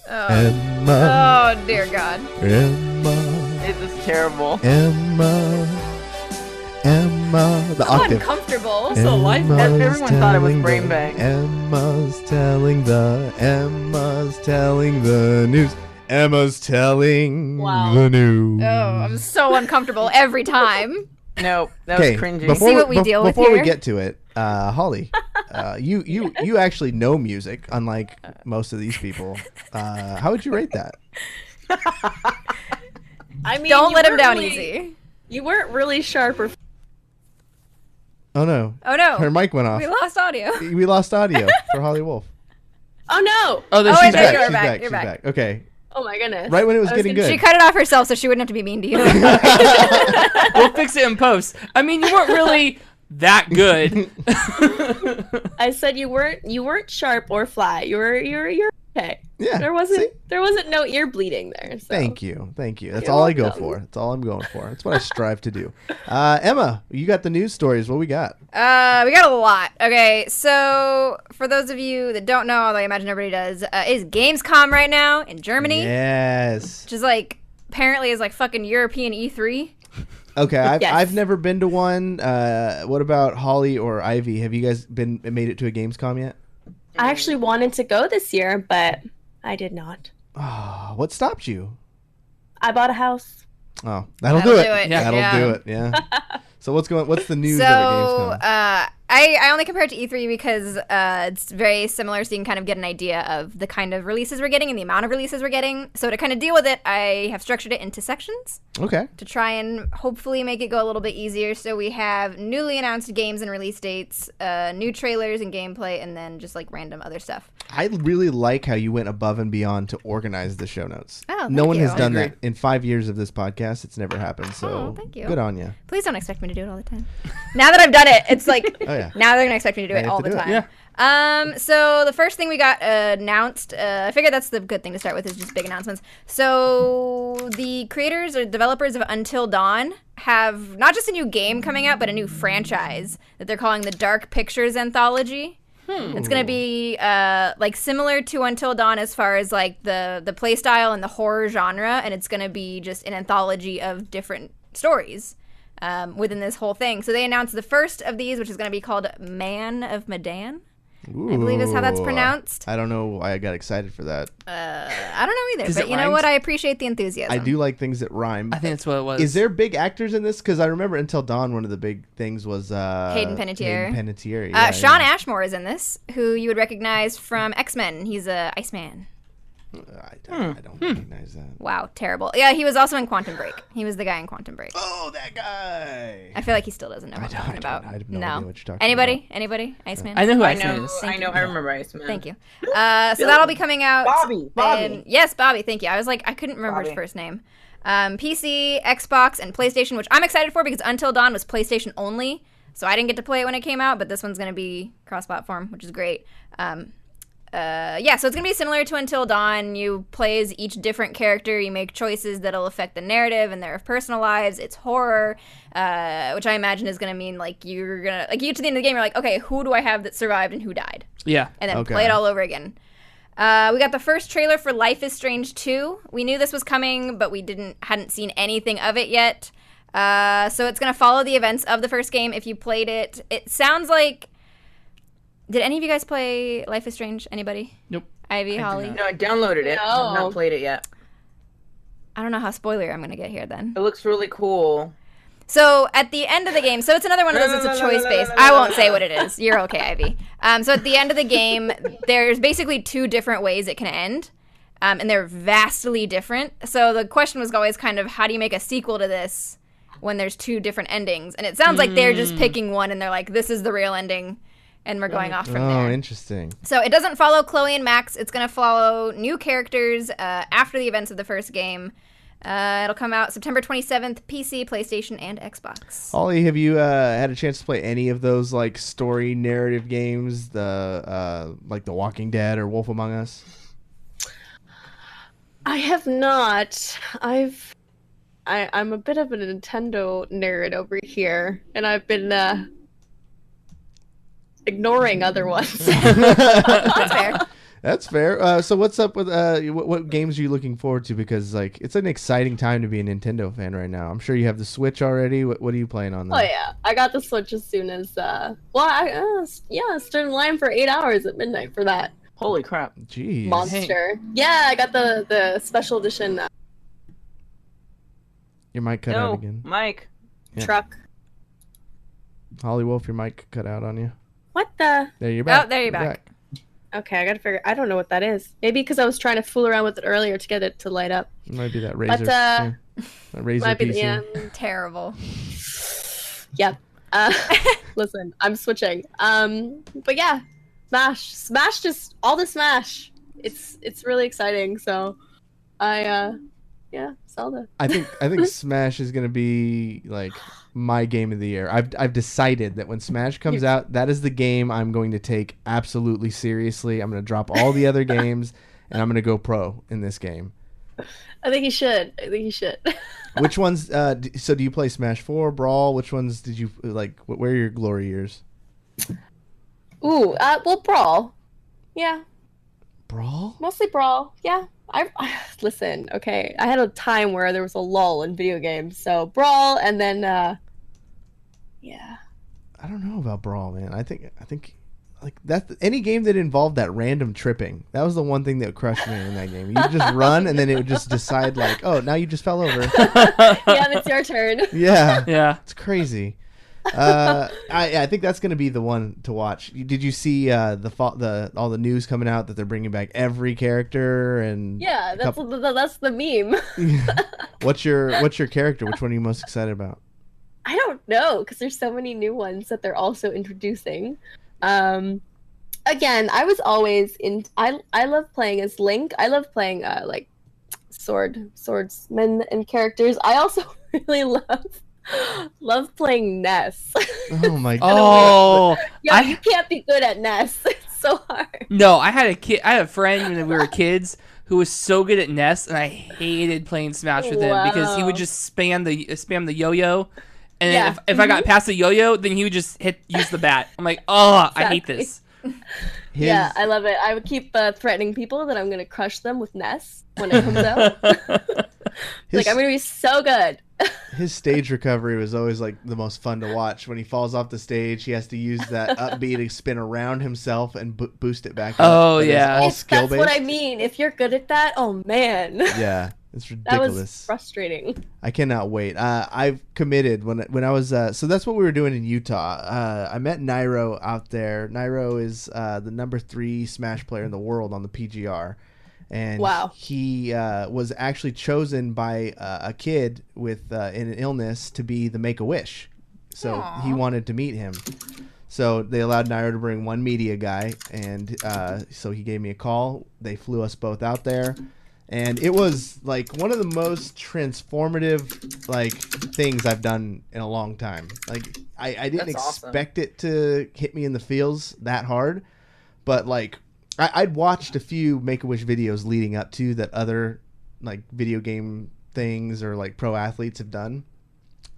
Speaker 1: Emma,
Speaker 3: Oh dear God.
Speaker 1: Emma,
Speaker 4: This is terrible.
Speaker 1: Emma, the
Speaker 3: So
Speaker 1: octave.
Speaker 3: uncomfortable.
Speaker 2: So life-
Speaker 1: Emma's
Speaker 4: Everyone thought it was
Speaker 1: telling
Speaker 4: brain
Speaker 1: the-
Speaker 4: bang.
Speaker 1: Emma's telling the news. Emma's telling
Speaker 5: Wow.
Speaker 1: the news.
Speaker 3: Oh, I'm so uncomfortable every time.
Speaker 4: No, that was
Speaker 1: Okay,
Speaker 4: cringy.
Speaker 1: before,
Speaker 3: See what we deal with
Speaker 1: before we
Speaker 3: here?
Speaker 1: get to it, Holly, you actually know music, unlike most of these people. How would you rate that?
Speaker 5: I mean,
Speaker 3: Don't
Speaker 5: you
Speaker 3: let him
Speaker 5: weren't
Speaker 3: down
Speaker 5: really-
Speaker 3: easy.
Speaker 5: You weren't really sharp or.
Speaker 1: Oh no,
Speaker 3: Oh no.
Speaker 1: her mic went off.
Speaker 3: We lost audio.
Speaker 1: We lost audio for Holly Wolf.
Speaker 5: Oh no!
Speaker 2: Oh, there
Speaker 3: Oh,
Speaker 2: she's
Speaker 3: wait, there
Speaker 2: back.
Speaker 3: you are.
Speaker 1: She's
Speaker 3: back,
Speaker 1: back.
Speaker 3: you're
Speaker 1: She's
Speaker 3: back.
Speaker 1: back. Okay,
Speaker 5: Oh my goodness!
Speaker 1: right when it was
Speaker 5: I
Speaker 1: getting
Speaker 5: gonna-
Speaker 1: good.
Speaker 3: She cut it off herself, so she wouldn't have to be mean to you.
Speaker 2: We'll fix it in post. I mean, you weren't really that good.
Speaker 5: I said you weren't sharp or flat. You're okay.
Speaker 1: Yeah.
Speaker 5: There wasn't no ear bleeding there. So.
Speaker 1: Thank you. That's
Speaker 5: You're
Speaker 1: all I go
Speaker 5: welcome.
Speaker 1: for. That's all I'm going for. That's what I strive to do. Emma, you got the news stories. What we got?
Speaker 3: We got a lot. Okay, so for those of you that don't know, although I imagine everybody does, it is Gamescom right now in Germany,
Speaker 1: Yes.
Speaker 3: which is like apparently is like fucking European E3.
Speaker 1: Okay,
Speaker 5: Yes.
Speaker 1: I've never been to one. What about Holly or Ivy? Have you guys made it to a Gamescom yet?
Speaker 5: I actually wanted to go this year, but I did not.
Speaker 1: Oh, what stopped you?
Speaker 5: I bought a house.
Speaker 1: Oh, that'll
Speaker 3: That'll
Speaker 1: do it.
Speaker 3: do it,
Speaker 1: That'll
Speaker 3: yeah.
Speaker 1: do it. Yeah. So what's the news
Speaker 3: So
Speaker 1: of a Gamescom?
Speaker 3: I only compare it to E3 because it's very similar, so you can kind of get an idea of the kind of releases we're getting and the amount of releases we're getting. So to kind of deal with it, I have structured it into sections
Speaker 1: Okay.
Speaker 3: to try and hopefully make it go a little bit easier. So we have newly announced games and release dates, new trailers and gameplay, and then just like random other stuff.
Speaker 1: I really like how you went above and beyond to organize the show notes.
Speaker 3: Oh,
Speaker 1: no
Speaker 3: thank
Speaker 1: one
Speaker 3: you.
Speaker 1: has
Speaker 3: I
Speaker 1: done
Speaker 2: agree.
Speaker 1: that in 5 years of this podcast. It's never happened. So
Speaker 3: Oh, thank you.
Speaker 1: good on you.
Speaker 3: Please don't expect me to do it all the time. Now that I've done it, it's like
Speaker 1: Oh yeah.
Speaker 3: now they're gonna expect me to do
Speaker 1: Now
Speaker 3: it
Speaker 1: you have
Speaker 3: all
Speaker 1: to
Speaker 3: the
Speaker 1: do it.
Speaker 3: time.
Speaker 2: Yeah.
Speaker 3: So the first thing we got announced, I figured that's the good thing to start with is just big announcements. So the creators or developers of Until Dawn have not just a new game coming out, but a new franchise that they're calling the Dark Pictures Anthology. It's gonna be like similar to Until Dawn as far as like the play style and the horror genre, and it's gonna be just an anthology of different stories within this whole thing. So they announced the first of these, which is gonna be called Man of Medan. I believe is how that's
Speaker 1: Ooh.
Speaker 3: pronounced.
Speaker 1: I don't know why I got excited for that.
Speaker 3: I don't know either,
Speaker 2: 'Cause
Speaker 3: but
Speaker 2: it
Speaker 3: you know
Speaker 2: rhymes?
Speaker 3: what? I appreciate the enthusiasm.
Speaker 1: I do like things that rhyme.
Speaker 2: I think that's what it was.
Speaker 1: Is there big actors in this? Because I remember Until Dawn, one of the big things was
Speaker 3: Hayden Panettiere.
Speaker 1: Hayden Panettiere. Yeah,
Speaker 3: Sean
Speaker 1: yeah.
Speaker 3: Ashmore is in this, who you would recognize from X-Men. He's a Iceman.
Speaker 1: I don't recognize that.
Speaker 3: Wow, terrible. Yeah, he was also in Quantum Break. He was the guy in Quantum Break.
Speaker 1: Oh, that guy.
Speaker 3: I feel like he still doesn't know what I'm
Speaker 1: don't-
Speaker 3: talking about.
Speaker 1: I have no
Speaker 3: no.
Speaker 1: idea what you're talking
Speaker 3: Anybody? Anybody? Iceman?
Speaker 2: I know who
Speaker 4: I
Speaker 2: Iceman
Speaker 4: know.
Speaker 2: is.
Speaker 4: I know. I remember Iceman.
Speaker 3: Thank you. So that'll be coming out.
Speaker 4: Bobby.
Speaker 3: And, yes, Bobby. Thank you. I was like, I couldn't remember his
Speaker 4: Bobby.
Speaker 3: first name. PC, Xbox, and PlayStation, which I'm excited for because Until Dawn was PlayStation only, so I didn't get to play it when it came out. But this one's going to be cross-platform, which is great. Yeah, so it's gonna be similar to Until Dawn. You play as each different character. You make choices that'll affect the narrative and their personal lives. It's horror, which I imagine is gonna mean like you're gonna like you get to the end of the game. You're like, okay, who do I have that survived and who died?
Speaker 2: Yeah.
Speaker 3: And then
Speaker 1: Okay.
Speaker 3: play it all over again. We got the first trailer for Life is Strange 2. We knew this was coming, but we hadn't seen anything of it yet. So it's gonna follow the events of the first game. If you played it, it sounds like. Did any of you guys play Life is Strange? Anybody?
Speaker 2: Nope.
Speaker 3: Ivy, Holly?
Speaker 4: No, I downloaded it. I've
Speaker 5: No.
Speaker 4: not played it yet.
Speaker 3: I don't know how spoiler I'm gonna get here then.
Speaker 4: It looks really cool.
Speaker 3: So at the end of the game, so it's another one of those that's a choice based. I won't say what it is. You're okay, Ivy. So at the end of the game, there's basically two different ways it can end. And they're vastly different. So the question was always kind of how do you make a sequel to this when there's two different endings? And it sounds like they're just picking one and they're like, this is the real ending. And we're going off from
Speaker 1: Oh,
Speaker 3: there.
Speaker 1: interesting.
Speaker 3: So it doesn't follow Chloe and Max. It's going to follow new characters after the events of the first game. It'll come out September 27th, PC, PlayStation, and Xbox.
Speaker 1: Holly, have you had a chance to play any of those like story narrative games, the like The Walking Dead or Wolf Among Us?
Speaker 5: I have not. I'm a bit of a Nintendo nerd over here, and I've been ignoring other ones.
Speaker 3: That's fair.
Speaker 1: That's fair. So what's up with what games are you looking forward to? Because like it's an exciting time to be a Nintendo fan right now. I'm sure you have the Switch already. What are you playing on there?
Speaker 5: Oh yeah, I got the Switch as soon as I stood in line for 8 hours at midnight for that
Speaker 4: Holy crap.
Speaker 1: Jeez.
Speaker 5: monster. Yeah, I got the special edition
Speaker 1: Your mic cut out again.
Speaker 4: Mike.
Speaker 1: Yeah.
Speaker 5: truck.
Speaker 1: Holly Wolf, your mic cut out on you.
Speaker 5: What the?
Speaker 1: There you're back.
Speaker 3: Oh, there you're back.
Speaker 5: Okay, I gotta figure. I don't know what that is. Maybe because I was trying to fool around with it earlier to get it to light up.
Speaker 1: It might be that Razer.
Speaker 5: But
Speaker 1: That Razer
Speaker 5: might be
Speaker 1: PC.
Speaker 3: Terrible.
Speaker 5: Yep. Listen, I'm switching. But yeah, Smash, just all the Smash. It's really exciting. So, Zelda.
Speaker 1: I think Smash is gonna be like my game of the year. I've decided that when Smash comes out, that is the game I'm going to take absolutely seriously. I'm gonna drop all the other games and I'm gonna go pro in this game.
Speaker 5: I think you should.
Speaker 1: Which ones? So do you play Smash 4, Brawl? Which ones did you like? Where are your glory years?
Speaker 5: Ooh, well, Brawl. Yeah,
Speaker 1: Brawl?
Speaker 5: mostly Brawl. Yeah. I listen. Okay, I had a time where there was a lull in video games, so Brawl, and then yeah.
Speaker 1: I don't know about Brawl, man. I think like that any game that involved that random tripping. That was the one thing that crushed me in that game. You just run and then it would just decide like, "Oh, now you just fell over."
Speaker 5: Yeah, it's your turn.
Speaker 1: Yeah.
Speaker 2: Yeah.
Speaker 1: It's crazy. I think that's gonna be the one to watch. Did you see all the news coming out that they're bringing back every character and
Speaker 5: Yeah, that's the meme.
Speaker 1: What's your character? Which one are you most excited about?
Speaker 5: I don't know because there's so many new ones that they're also introducing. Again, I was always in. I love playing as Link. I love playing like swordsmen and characters. I also really love playing Ness.
Speaker 1: Oh my god!
Speaker 2: Oh,
Speaker 5: Yeah, you can't be good at Ness. It's so hard.
Speaker 2: no! I had a friend when we were kids who was so good at Ness, and I hated playing Smash with him because he would just spam the yo-yo, and
Speaker 5: Yeah.
Speaker 2: if I got past the yo-yo, then he would just use the bat. I'm like, oh, I hate this.
Speaker 5: Yeah, I love it. I would keep threatening people that I'm gonna crush them with Ness when it comes out. Like, I'm gonna be so good.
Speaker 1: His stage recovery was always like the most fun to watch. When he falls off the stage, he has to use that upbeat to spin around himself and boost it back up.
Speaker 2: Oh,
Speaker 1: But it's
Speaker 2: yeah.
Speaker 1: all
Speaker 5: That's
Speaker 1: skill based.
Speaker 5: what I mean. If you're good at that, oh man.
Speaker 1: Yeah, it's
Speaker 5: That
Speaker 1: ridiculous.
Speaker 5: was frustrating.
Speaker 1: I cannot wait. I've committed when I was so that's what we were doing in Utah. I met Nairo out there. Nairo is the number 3 Smash player in the world on the PGR, and
Speaker 5: Wow.
Speaker 1: he was actually chosen by a kid with an illness to be the Make-A-Wish. So he wanted to meet him. So they allowed Nairo to bring one media guy, and so he gave me a call. They flew us both out there. And it was like one of the most transformative like things I've done in a long time. Like I didn't
Speaker 4: That's awesome.
Speaker 1: expect it to hit me in the feels that hard, but like I'd watched a few Make-A-Wish videos leading up to that other like video game things or like pro athletes have done,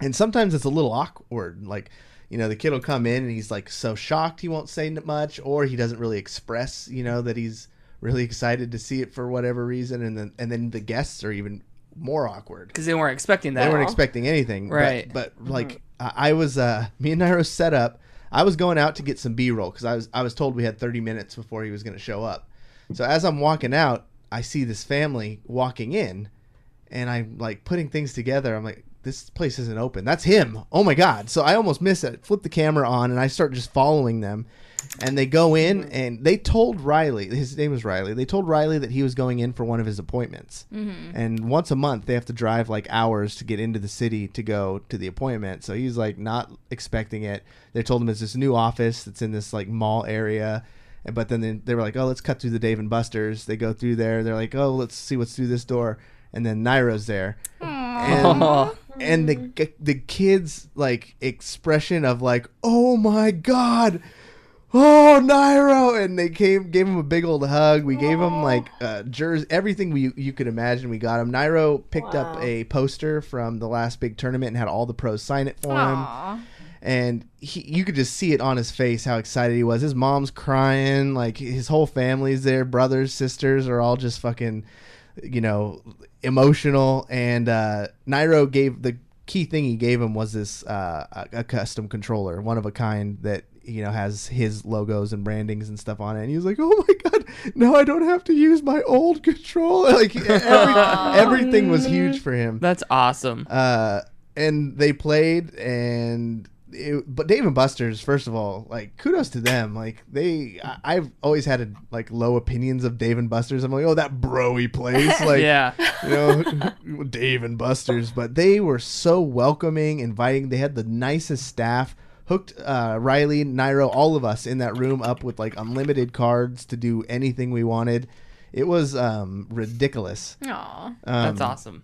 Speaker 1: and sometimes it's a little awkward. Like, you know, the kid will come in and he's like so shocked he won't say much, or he doesn't really express, you know, that he's really excited to see it for whatever reason, and then the guests are even more awkward
Speaker 2: Because they weren't expecting that.
Speaker 1: they weren't expecting anything.
Speaker 2: Right.
Speaker 1: But like I was me and Nairo set up. I was going out to get some B-roll because I was told we had 30 minutes before he was going to show up. So as I'm walking out, I see this family walking in, and I'm like putting things together. I'm like, this place isn't open. That's him. Oh my god. So I almost miss it. Flip the camera on and I start just following them. And they go in, and they told Riley, his name was Riley, they told Riley that he was going in for one of his appointments. And once a month, they have to drive like hours to get into the city to go to the appointment. So he's like not expecting it. They told him it's this new office that's in this like mall area. But then they were like, oh, let's cut through the Dave & Buster's. They go through there. They're like, oh, let's see what's through this door. and then Nairo's there. And the kids like expression of like, oh my god, oh Nairo, and they gave him a big old hug. We gave him like jersey, everything you could imagine. We got him. Nairo picked up a poster from the last big tournament and had all the pros sign it for him. And you could just see it on his face how excited he was. His mom's crying, like his whole family's there, brothers, sisters are all just fucking, emotional. And Nairo gave the key thing he gave him was this a custom controller, one of a kind that has his logos and brandings and stuff on it. And he was like, "Oh my god, now I don't have to use my old controller." Like everything was huge for him.
Speaker 2: That's awesome.
Speaker 1: And they played, but Dave and Buster's, first of all, like kudos to them. Like I've always had like low opinions of Dave and Buster's. I'm like, oh, that broy place, like
Speaker 2: yeah,
Speaker 1: Dave and Buster's. But they were so welcoming, inviting. They had the nicest staff. Hooked Riley, Nairo, all of us in that room up with like unlimited cards to do anything we wanted. It was ridiculous.
Speaker 3: Aww.
Speaker 2: That's awesome.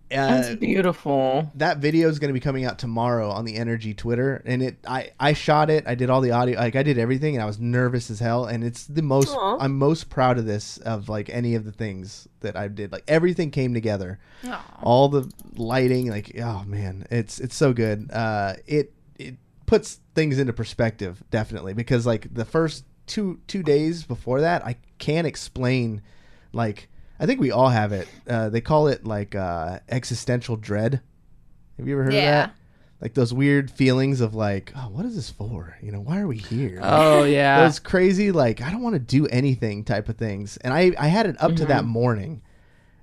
Speaker 4: That's beautiful.
Speaker 1: That video is going to be coming out tomorrow on the Energy Twitter, and I shot it. I did all the audio, like I did everything, and I was nervous as hell. And it's the most I'm most proud of this of like any of the things that I did. Like everything came together.
Speaker 3: Aww.
Speaker 1: All the lighting, like oh man, it's so good. It puts things into perspective definitely, because like the first two days before that, I can't explain. Like I think we all have it. They call it like existential dread. Have you ever heard of that? Like those weird feelings of like, oh, what is this for? Why are we here?
Speaker 2: Oh yeah,
Speaker 1: those crazy like I don't want to do anything type of things. And I had it up to that morning,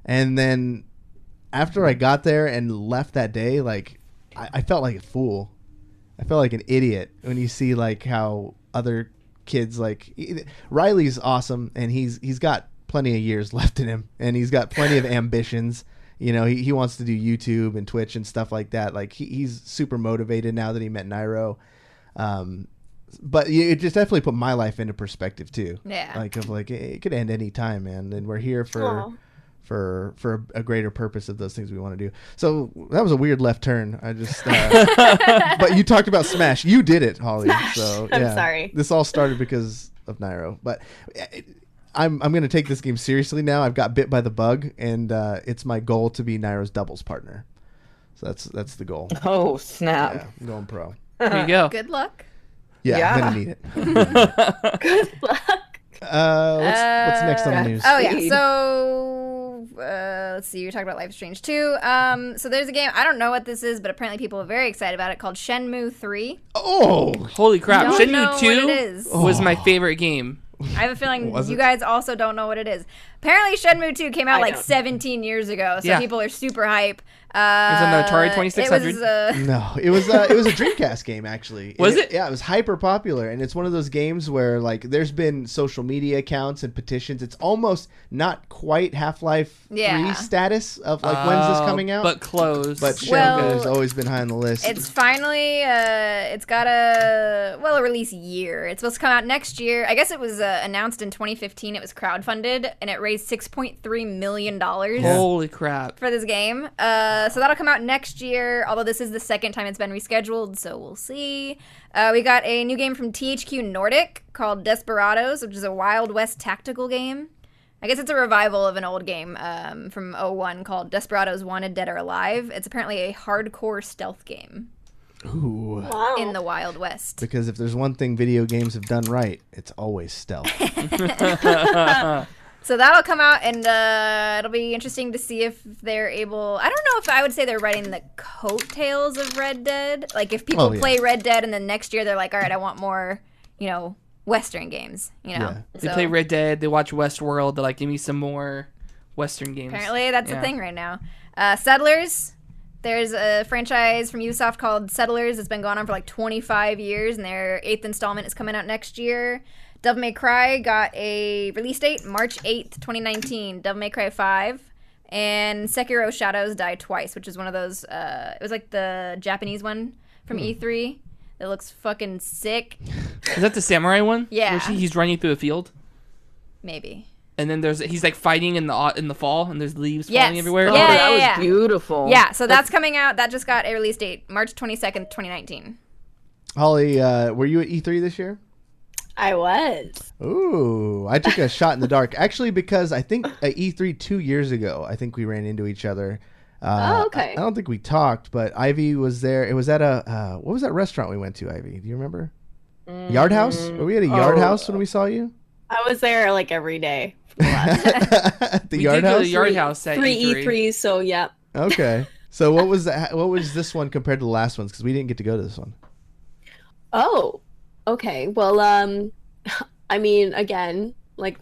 Speaker 1: and then after I got there and left that day, like I felt like a fool. I felt like an idiot when you see like how other kids like Riley's awesome, and he's got plenty of years left in him, and he's got plenty of ambitions. He wants to do YouTube and Twitch and stuff like that. Like he's super motivated now that he met Nairo. But it just definitely put my life into perspective too.
Speaker 3: Yeah.
Speaker 1: Like it could end any time, man. And we're here for a greater purpose of those things we want to do. So that was a weird left turn. I just, but you talked about Smash. You did it, Holly.
Speaker 5: Smash.
Speaker 1: So
Speaker 5: I'm
Speaker 1: yeah,
Speaker 5: sorry.
Speaker 1: This all started because of Nairo. But I'm going to take this game seriously now. I've got bit by the bug, and it's my goal to be Nairo's doubles partner. So that's the goal.
Speaker 4: Oh snap!
Speaker 1: Yeah, I'm going pro.
Speaker 2: There you go.
Speaker 3: Good luck.
Speaker 1: Yeah, I'm gonna need it.
Speaker 5: Good luck.
Speaker 1: What's next on the news?
Speaker 3: Oh yeah, so let's see. You're talking about Life is Strange 2. So there's a game. I don't know what this is, but apparently people are very excited about it, called Shenmue 3.
Speaker 1: Oh,
Speaker 2: Holy crap!
Speaker 3: Don't know
Speaker 2: Shenmue
Speaker 3: what
Speaker 2: 2
Speaker 3: it is.
Speaker 2: was my favorite game.
Speaker 3: I have a feeling
Speaker 1: Was
Speaker 3: you
Speaker 1: it?
Speaker 3: guys also don't know what it is. Apparently, Shenmue 2 came out
Speaker 5: I
Speaker 3: like
Speaker 5: don't.
Speaker 3: 17 years ago, so
Speaker 2: Yeah.
Speaker 3: people are super hype. It
Speaker 2: was on the Atari 2600?
Speaker 3: It was,
Speaker 1: no, it was a Dreamcast game actually.
Speaker 2: Was it?
Speaker 1: Yeah, it was hyper popular, and it's one of those games where like there's been social media accounts and petitions. It's almost not quite Half-Life 3
Speaker 3: Yeah.
Speaker 1: status of like when's this coming out,
Speaker 2: But close.
Speaker 1: But
Speaker 3: Well,
Speaker 1: Shenmue has always been high on the list.
Speaker 3: it's finally, it's got a release year. It's supposed to come out next year. I guess it was announced in 2015. It was crowdfunded, and it raised $6.3 million
Speaker 2: Holy crap!
Speaker 3: for this game. So that'll come out next year, although this is the second time it's been rescheduled, so we'll see. We got a new game from THQ Nordic called Desperados, which is a Wild West tactical game. I guess it's a revival of an old game from 01 called Desperados Wanted, Dead or Alive. It's apparently a hardcore stealth game
Speaker 1: Ooh.
Speaker 5: Wow.
Speaker 3: in the Wild West.
Speaker 1: Because if there's one thing video games have done right, it's always stealth.
Speaker 3: So that'll come out, and it'll be interesting to see if they're able... I don't know if I would say they're writing the coattails of Red Dead. Like, if people
Speaker 1: Oh, yeah.
Speaker 3: play Red Dead, and then next year they're like, all right, I want more, Western games,
Speaker 1: Yeah.
Speaker 2: They play Red Dead. They watch Westworld. They're like, give me some more Western games.
Speaker 3: Apparently, that's
Speaker 2: Yeah.
Speaker 3: the thing right now. Settlers. There's a franchise from Ubisoft called Settlers. It's been going on for like 25 years, and their 8th installment is coming out next year. Devil May Cry got a release date, March 8th, 2019. Devil May Cry 5. And Sekiro Shadows Die Twice, which is one of those... it was like the Japanese one from E3. It looks fucking sick.
Speaker 2: Is that the samurai one?
Speaker 3: Yeah.
Speaker 2: Where he's running through a field?
Speaker 3: Maybe.
Speaker 2: and then he's like fighting in the fall, and there's leaves
Speaker 3: Yes.
Speaker 2: falling everywhere.
Speaker 4: Oh,
Speaker 3: Yeah,
Speaker 4: that was beautiful.
Speaker 3: Yeah, so that's coming out. That just got a release date, March 22nd, 2019.
Speaker 1: Holly, were you at E3 this year?
Speaker 5: I was.
Speaker 1: Ooh, I took a shot in the dark. Actually, because I think at E3 2 years ago, I think we ran into each other.
Speaker 5: Oh, okay.
Speaker 1: I don't think we talked, but Ivy was there. It was at a, what was that restaurant we went to, Ivy? Do you remember? Yard House? Were we at a Yard House when we saw you?
Speaker 5: I was there like every day.
Speaker 1: At the
Speaker 2: We
Speaker 1: Yard
Speaker 2: did go to
Speaker 1: House?
Speaker 2: the Yard House at
Speaker 5: Three
Speaker 2: E3.
Speaker 5: E3s, so yeah.
Speaker 1: Okay. So what was that? What was this one compared to the last ones? Because we didn't get to go to this one.
Speaker 5: Oh, okay. Well, I mean, again, like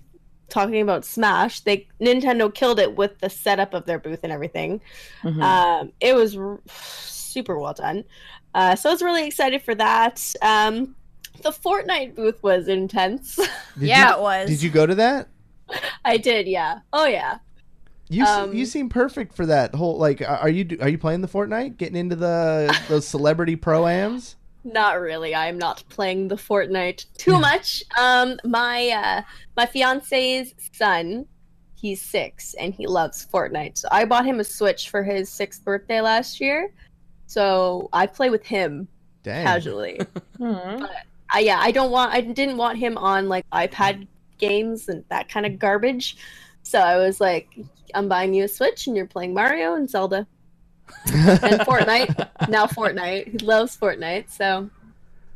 Speaker 5: talking about Smash, Nintendo killed it with the setup of their booth and everything. It was super well done. So I was really excited for that. The Fortnite booth was intense.
Speaker 3: It was.
Speaker 1: Did you go to that?
Speaker 5: I did, yeah. Oh yeah.
Speaker 1: You seem perfect for that whole, like, are you playing the Fortnite? Getting into those celebrity pro-ams?
Speaker 5: Not really. I'm not playing the Fortnite too much. My fiance's son, he's 6 and he loves Fortnite. So I bought him a Switch for his 6th birthday last year. So I play with him casually. But I didn't want him on like iPad games and that kind of garbage. So I was like, I'm buying you a Switch and you're playing Mario and Zelda. And Fortnite. Now Fortnite. He loves Fortnite. So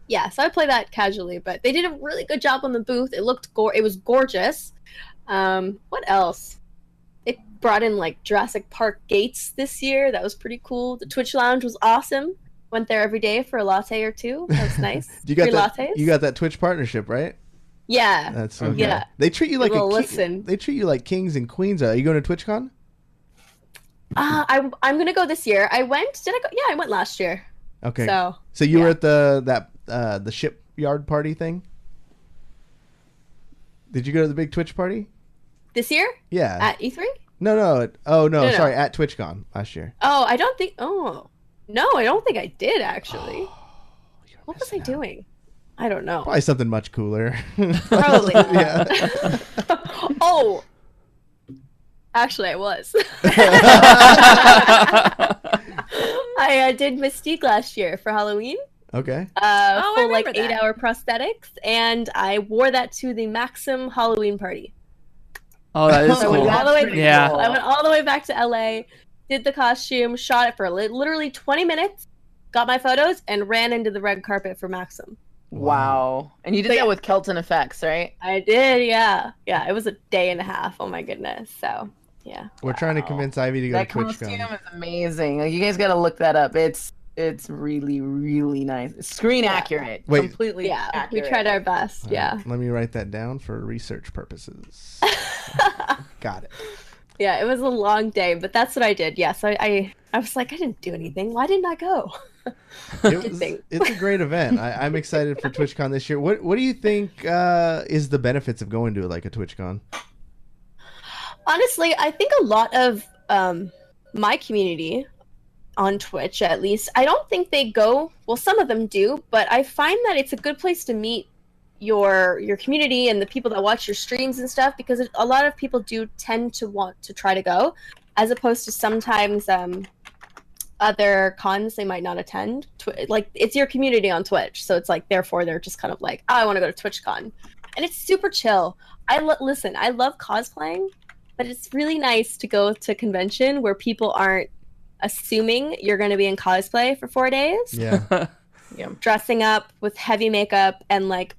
Speaker 5: yeah, so I play that casually, but they did a really good job on the booth. It looked it was gorgeous. What else? It brought in like Jurassic Park gates this year. That was pretty cool. The Twitch Lounge was awesome. Went there every day for a latte or two. That was nice.
Speaker 1: You got
Speaker 5: Free
Speaker 1: that?
Speaker 5: lattes.
Speaker 1: You got that Twitch partnership, right?
Speaker 5: Yeah.
Speaker 1: That's okay.
Speaker 5: Yeah.
Speaker 1: They treat you like
Speaker 5: Listen.
Speaker 1: They treat you like kings and queens. Are you going to TwitchCon?
Speaker 5: I'm gonna go this year. I went. Did I go? Yeah, I went last year.
Speaker 1: Okay.
Speaker 5: So
Speaker 1: you were at the shipyard party thing? Did you go to the big Twitch party?
Speaker 5: this year
Speaker 1: Yeah.
Speaker 5: at E3?
Speaker 1: No. Oh no,
Speaker 5: No.
Speaker 1: sorry, at TwitchCon last year.
Speaker 5: Oh, I don't think. Oh, no, I don't think I did actually.
Speaker 1: You're
Speaker 5: What was I
Speaker 1: missing out.
Speaker 5: doing? I don't know.
Speaker 1: Probably something much cooler.
Speaker 5: Probably not.
Speaker 1: Yeah.
Speaker 5: Oh, actually, I was. I did Mystique last year for Halloween.
Speaker 1: Okay.
Speaker 3: I
Speaker 5: Full like
Speaker 3: remember that.
Speaker 5: 8-hour prosthetics, and I wore that to the Maxim Halloween party.
Speaker 2: Oh, that is
Speaker 5: So I went
Speaker 2: cool.
Speaker 5: all the way.
Speaker 2: Yeah.
Speaker 5: I went all the way back to LA, did the costume, shot it for literally 20 minutes, got my photos, and ran into the red carpet for Maxim.
Speaker 4: Wow. And you did that with Kelton Effects, right?
Speaker 5: I did, yeah. Yeah, it was a day and a half. Oh my goodness. So, yeah.
Speaker 1: We're trying to convince Ivy to go
Speaker 4: That
Speaker 1: to
Speaker 4: costume
Speaker 1: TwitchCon.
Speaker 4: is amazing. Like, you guys got to look that up. It's really, really nice. Screen accurate.
Speaker 1: Wait.
Speaker 4: Completely
Speaker 5: Yeah,
Speaker 4: accurate.
Speaker 5: we tried our best. Yeah.
Speaker 1: Let me write that down for research purposes. Got it.
Speaker 5: Yeah, it was a long day, but that's what I did. Yeah, so I was like, I didn't do anything. Why didn't I go?
Speaker 1: It's a great event. I'm excited for TwitchCon this year. What do you think is the benefits of going to like a TwitchCon?
Speaker 5: Honestly, I think a lot of my community on Twitch, at least, I don't think they go. Well, some of them do, but I find that it's a good place to meet your community and the people that watch your streams and stuff, because a lot of people do tend to want to try to go, as opposed to sometimes other cons they might not attend. Like, it's your community on Twitch, so it's like, therefore they're just kind of like, oh, I want to go to TwitchCon, and it's super chill. Listen, I love cosplaying, but it's really nice to go to a convention where people aren't assuming you're going to be in cosplay for 4 days,
Speaker 1: Yeah.
Speaker 5: dressing up with heavy makeup and like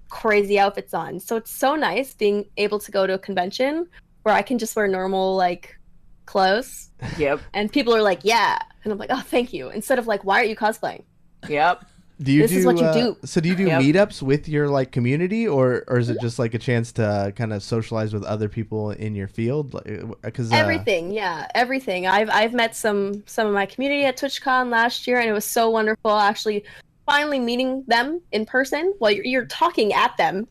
Speaker 5: crazy outfits on. So it's so nice being able to go to a convention where I can just wear normal like clothes,
Speaker 4: Yep.
Speaker 5: and people are like, yeah, and I'm like, oh, thank you, instead of like, why aren't you cosplaying?
Speaker 4: Yep.
Speaker 5: This is what you do.
Speaker 1: So do you do
Speaker 4: Yep.
Speaker 1: meetups with your like community, or is it just like a chance to kind of socialize with other people in your field? Because
Speaker 5: Everything, yeah, everything. I've met some of my community at TwitchCon last year, and it was so wonderful actually finally meeting them in person while you're talking at them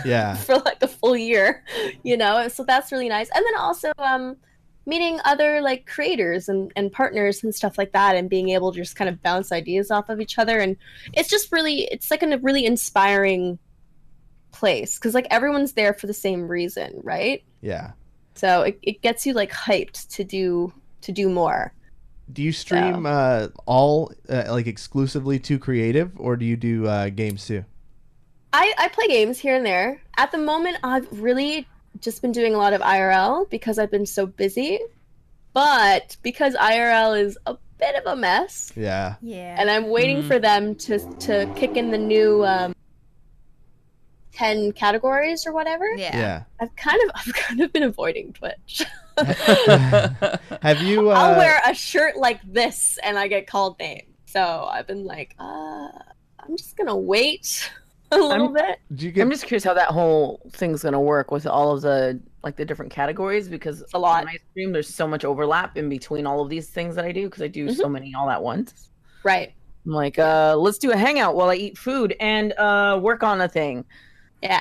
Speaker 1: yeah.
Speaker 5: for like a full year, you know. So that's really nice. And then also meeting other like creators and partners and stuff like that, and being able to just kind of bounce ideas off of each other, and it's just really, it's like a really inspiring place because like everyone's there for the same reason, right?
Speaker 1: Yeah.
Speaker 5: So it gets you like hyped to do more.
Speaker 1: Do you stream all like exclusively to creative, or do you do games too?
Speaker 5: I play games here and there. At the moment, I've really just been doing a lot of IRL because I've been so busy. But because IRL is a bit of a mess,
Speaker 1: Yeah.
Speaker 5: and I'm waiting for them to kick in the new 10 categories or whatever.
Speaker 1: Yeah.
Speaker 5: I've kind of been avoiding Twitch.
Speaker 1: Have you?
Speaker 5: I'll wear a shirt like this and I get called names. So I've been like, I'm just gonna wait a little bit.
Speaker 4: I'm just curious how that whole thing's gonna work with all of the like the different categories because
Speaker 5: a lot.
Speaker 4: when I stream, there's so much overlap in between all of these things that I do because I do so many all at once.
Speaker 5: Right.
Speaker 4: I'm like, let's do a hangout while I eat food and work on a thing.
Speaker 5: Yeah.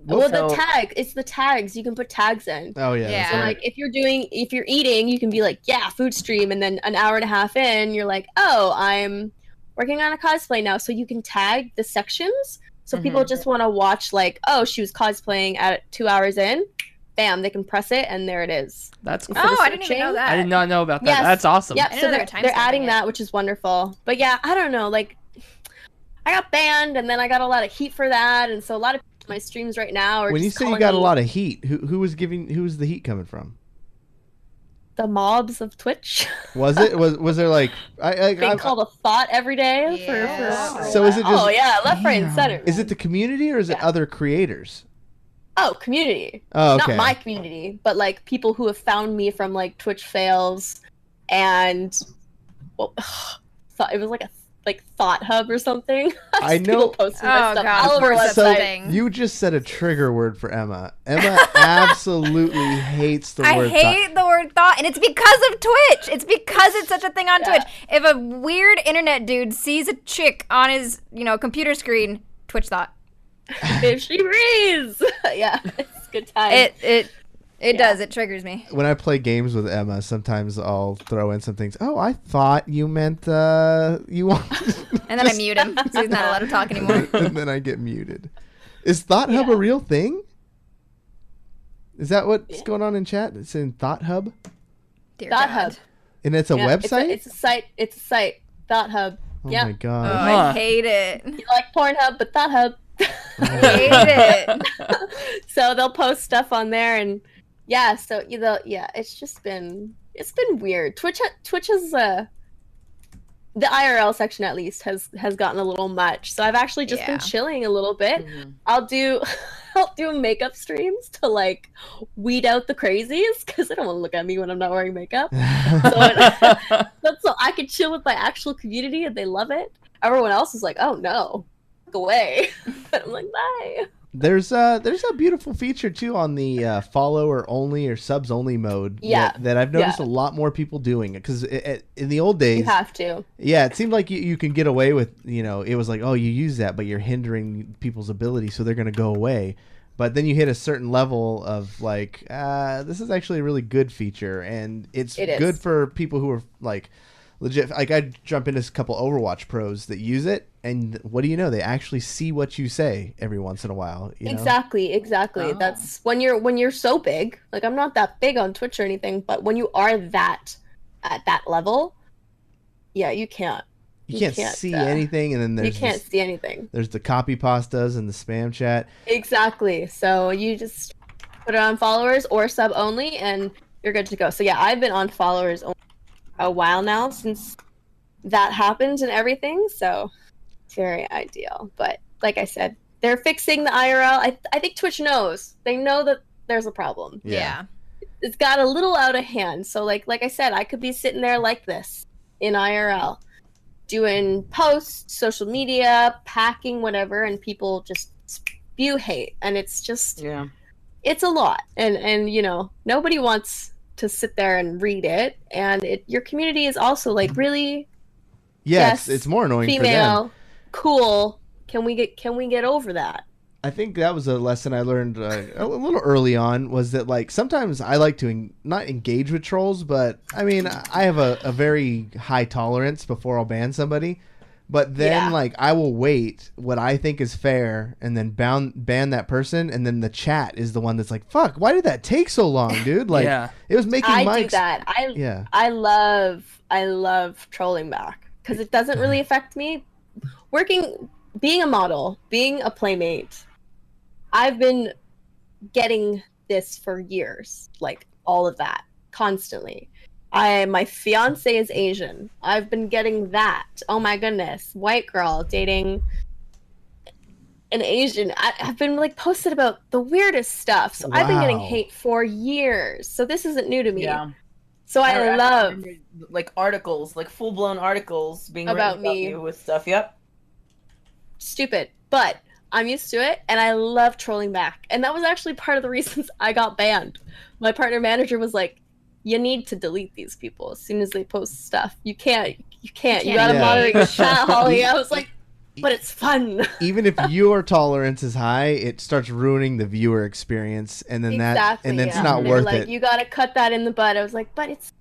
Speaker 5: Well, it's the tags. You can put tags in.
Speaker 1: Oh yeah.
Speaker 3: Yeah.
Speaker 5: So like if you're eating, you can be like, yeah, food stream, and then an hour and a half in, you're like, oh, I'm working on a cosplay now. So you can tag the sections. So people just want to watch like, oh, she was cosplaying at 2 hours in. Bam, they can press it and there it is.
Speaker 2: That's cool.
Speaker 3: Oh, I didn't even know that.
Speaker 2: I did not know about that.
Speaker 5: Yes.
Speaker 2: That's awesome.
Speaker 5: Yeah,
Speaker 3: I
Speaker 5: so
Speaker 3: know
Speaker 5: they're
Speaker 3: timestamping
Speaker 5: adding
Speaker 3: it.
Speaker 5: that, which is wonderful. But yeah, I don't know, like I got banned and then I got a lot of heat for that, and so a lot of my streams right now are
Speaker 1: When you
Speaker 5: just
Speaker 1: say you
Speaker 5: calling
Speaker 1: got a
Speaker 5: me
Speaker 1: lot of heat, who was the heat coming from?
Speaker 5: the mobs of Twitch.
Speaker 1: Was it was there like
Speaker 5: Being called a thought every day for
Speaker 1: So is it just-
Speaker 5: oh yeah, left, right, and center.
Speaker 1: Is it the community or is it other creators?
Speaker 5: Oh, community.
Speaker 1: Oh, okay.
Speaker 5: Not my community, but like people who have found me from like Twitch fails, and well, thought it was like a Thought Hub or something.
Speaker 1: I
Speaker 5: People
Speaker 1: know-
Speaker 5: posting my
Speaker 3: Oh
Speaker 5: stuff
Speaker 3: god,
Speaker 5: all
Speaker 3: of
Speaker 5: over
Speaker 3: course
Speaker 5: our
Speaker 3: that's
Speaker 1: So
Speaker 3: the
Speaker 5: website.
Speaker 3: thing.
Speaker 1: you just said a trigger word for Emma. Emma absolutely hates the
Speaker 3: I
Speaker 1: word
Speaker 3: hate the word thought, and it's because of Twitch. It's because it's such a thing on Twitch. If a weird internet dude sees a chick on his, computer screen, Twitch thought.
Speaker 5: If she breathes, yeah, it's a good time.
Speaker 3: It does. It triggers me.
Speaker 1: When I play games with Emma, sometimes I'll throw in some things. Oh, I thought you meant you want.
Speaker 3: And then I mute him, so he's not allowed to talk anymore.
Speaker 1: And then I get muted. Is Thought Hub a real thing? Is that what's going on in chat? It's in Thought Hub,
Speaker 3: Dear
Speaker 5: Thought
Speaker 3: God.
Speaker 5: Hub.
Speaker 1: and it's a
Speaker 5: Yeah,
Speaker 1: website.
Speaker 5: It's a site. It's a site. Thought Hub.
Speaker 1: Oh
Speaker 5: Yeah.
Speaker 1: my
Speaker 3: Oh,
Speaker 1: god!
Speaker 3: I hate it.
Speaker 5: You like Pornhub, but Thought Hub.
Speaker 3: I hate it.
Speaker 5: So they'll post stuff on there, and yeah, so it's just been weird. Twitch has the IRL section at least has gotten a little much. So I've actually just been chilling a little bit. I'll do makeup streams to like weed out the crazies because they don't want to look at me when I'm not wearing makeup. That's so I can chill with my actual community and they love it. Everyone else is like, oh no, go away. But I'm like, bye.
Speaker 1: There's a beautiful feature too on the follower only or subs only mode.
Speaker 5: Yeah.
Speaker 1: That I've noticed a lot more people doing it because in the old days
Speaker 5: You have to.
Speaker 1: Yeah, it seemed like you can get away with, it was like, oh, you use that, but you're hindering people's ability, so they're going to go away. But then you hit a certain level of like, this is actually a really good feature, and it is good for people who are like legit. Like I jump into a couple Overwatch pros that use it, and what do you know? They actually see what you say every once in a while. You know?
Speaker 5: Exactly.
Speaker 4: Oh.
Speaker 5: That's when you're so big. Like I'm not that big on Twitch or anything, but when you are that at that level, yeah, you can't.
Speaker 1: You can't see anything, and then there's
Speaker 5: you can't see anything.
Speaker 1: There's the copy pastas and the spam chat.
Speaker 5: Exactly. So you just put it on followers or sub only, and you're good to go. So yeah, I've been on followers only a while now since that happened and everything. So it's very ideal. But like I said, they're fixing the IRL. I think Twitch knows. They know that there's a problem.
Speaker 3: Yeah.
Speaker 5: It's got a little out of hand. So like I said, I could be sitting there like this in IRL, doing posts, social media, packing, whatever, and people just spew hate, and it's just it's a lot, and nobody wants to sit there and read it, and your community is also like really
Speaker 1: It's more annoying for them.
Speaker 5: female, cool. Can we get over that?
Speaker 1: I think that was a lesson I learned a little early on, was that like sometimes I like to not engage with trolls, but I mean I have a very high tolerance before I'll ban somebody. But then,
Speaker 5: Yeah.
Speaker 1: like, I will wait what I think is fair and then ban that person. And then the chat is the one that's like, fuck, why did that take so long, dude? Like,
Speaker 2: Yeah.
Speaker 1: it was making
Speaker 5: I
Speaker 1: my...
Speaker 5: do that.
Speaker 1: Yeah.
Speaker 5: I love trolling back because it doesn't really affect me. Being a model, being a playmate, I've been getting this for years, like all of that, constantly. My fiance is Asian. I've been getting that. Oh my goodness, white girl dating an Asian. I've been like posted about the weirdest stuff. So I've been getting
Speaker 1: Wow.
Speaker 5: hate for years. So this isn't new to me.
Speaker 4: Yeah.
Speaker 5: So I love
Speaker 4: remember, like articles, like full blown articles being
Speaker 5: About
Speaker 4: written
Speaker 5: me.
Speaker 4: you with stuff. Yep.
Speaker 5: stupid, but I'm used to it and I love trolling back. And that was actually part of the reasons I got banned. My partner manager was like, you need to delete these people as soon as they post stuff. You can't. You gotta
Speaker 1: Yeah.
Speaker 5: moderate your chat, Holly. I was like, but it's fun.
Speaker 1: Even if your tolerance is high, it starts ruining the viewer experience, and then
Speaker 5: Exactly,
Speaker 1: and then it's
Speaker 5: yeah.
Speaker 1: not
Speaker 5: They were
Speaker 1: worth
Speaker 5: like,
Speaker 1: it.
Speaker 5: you gotta cut that in the bud. I was like, but it's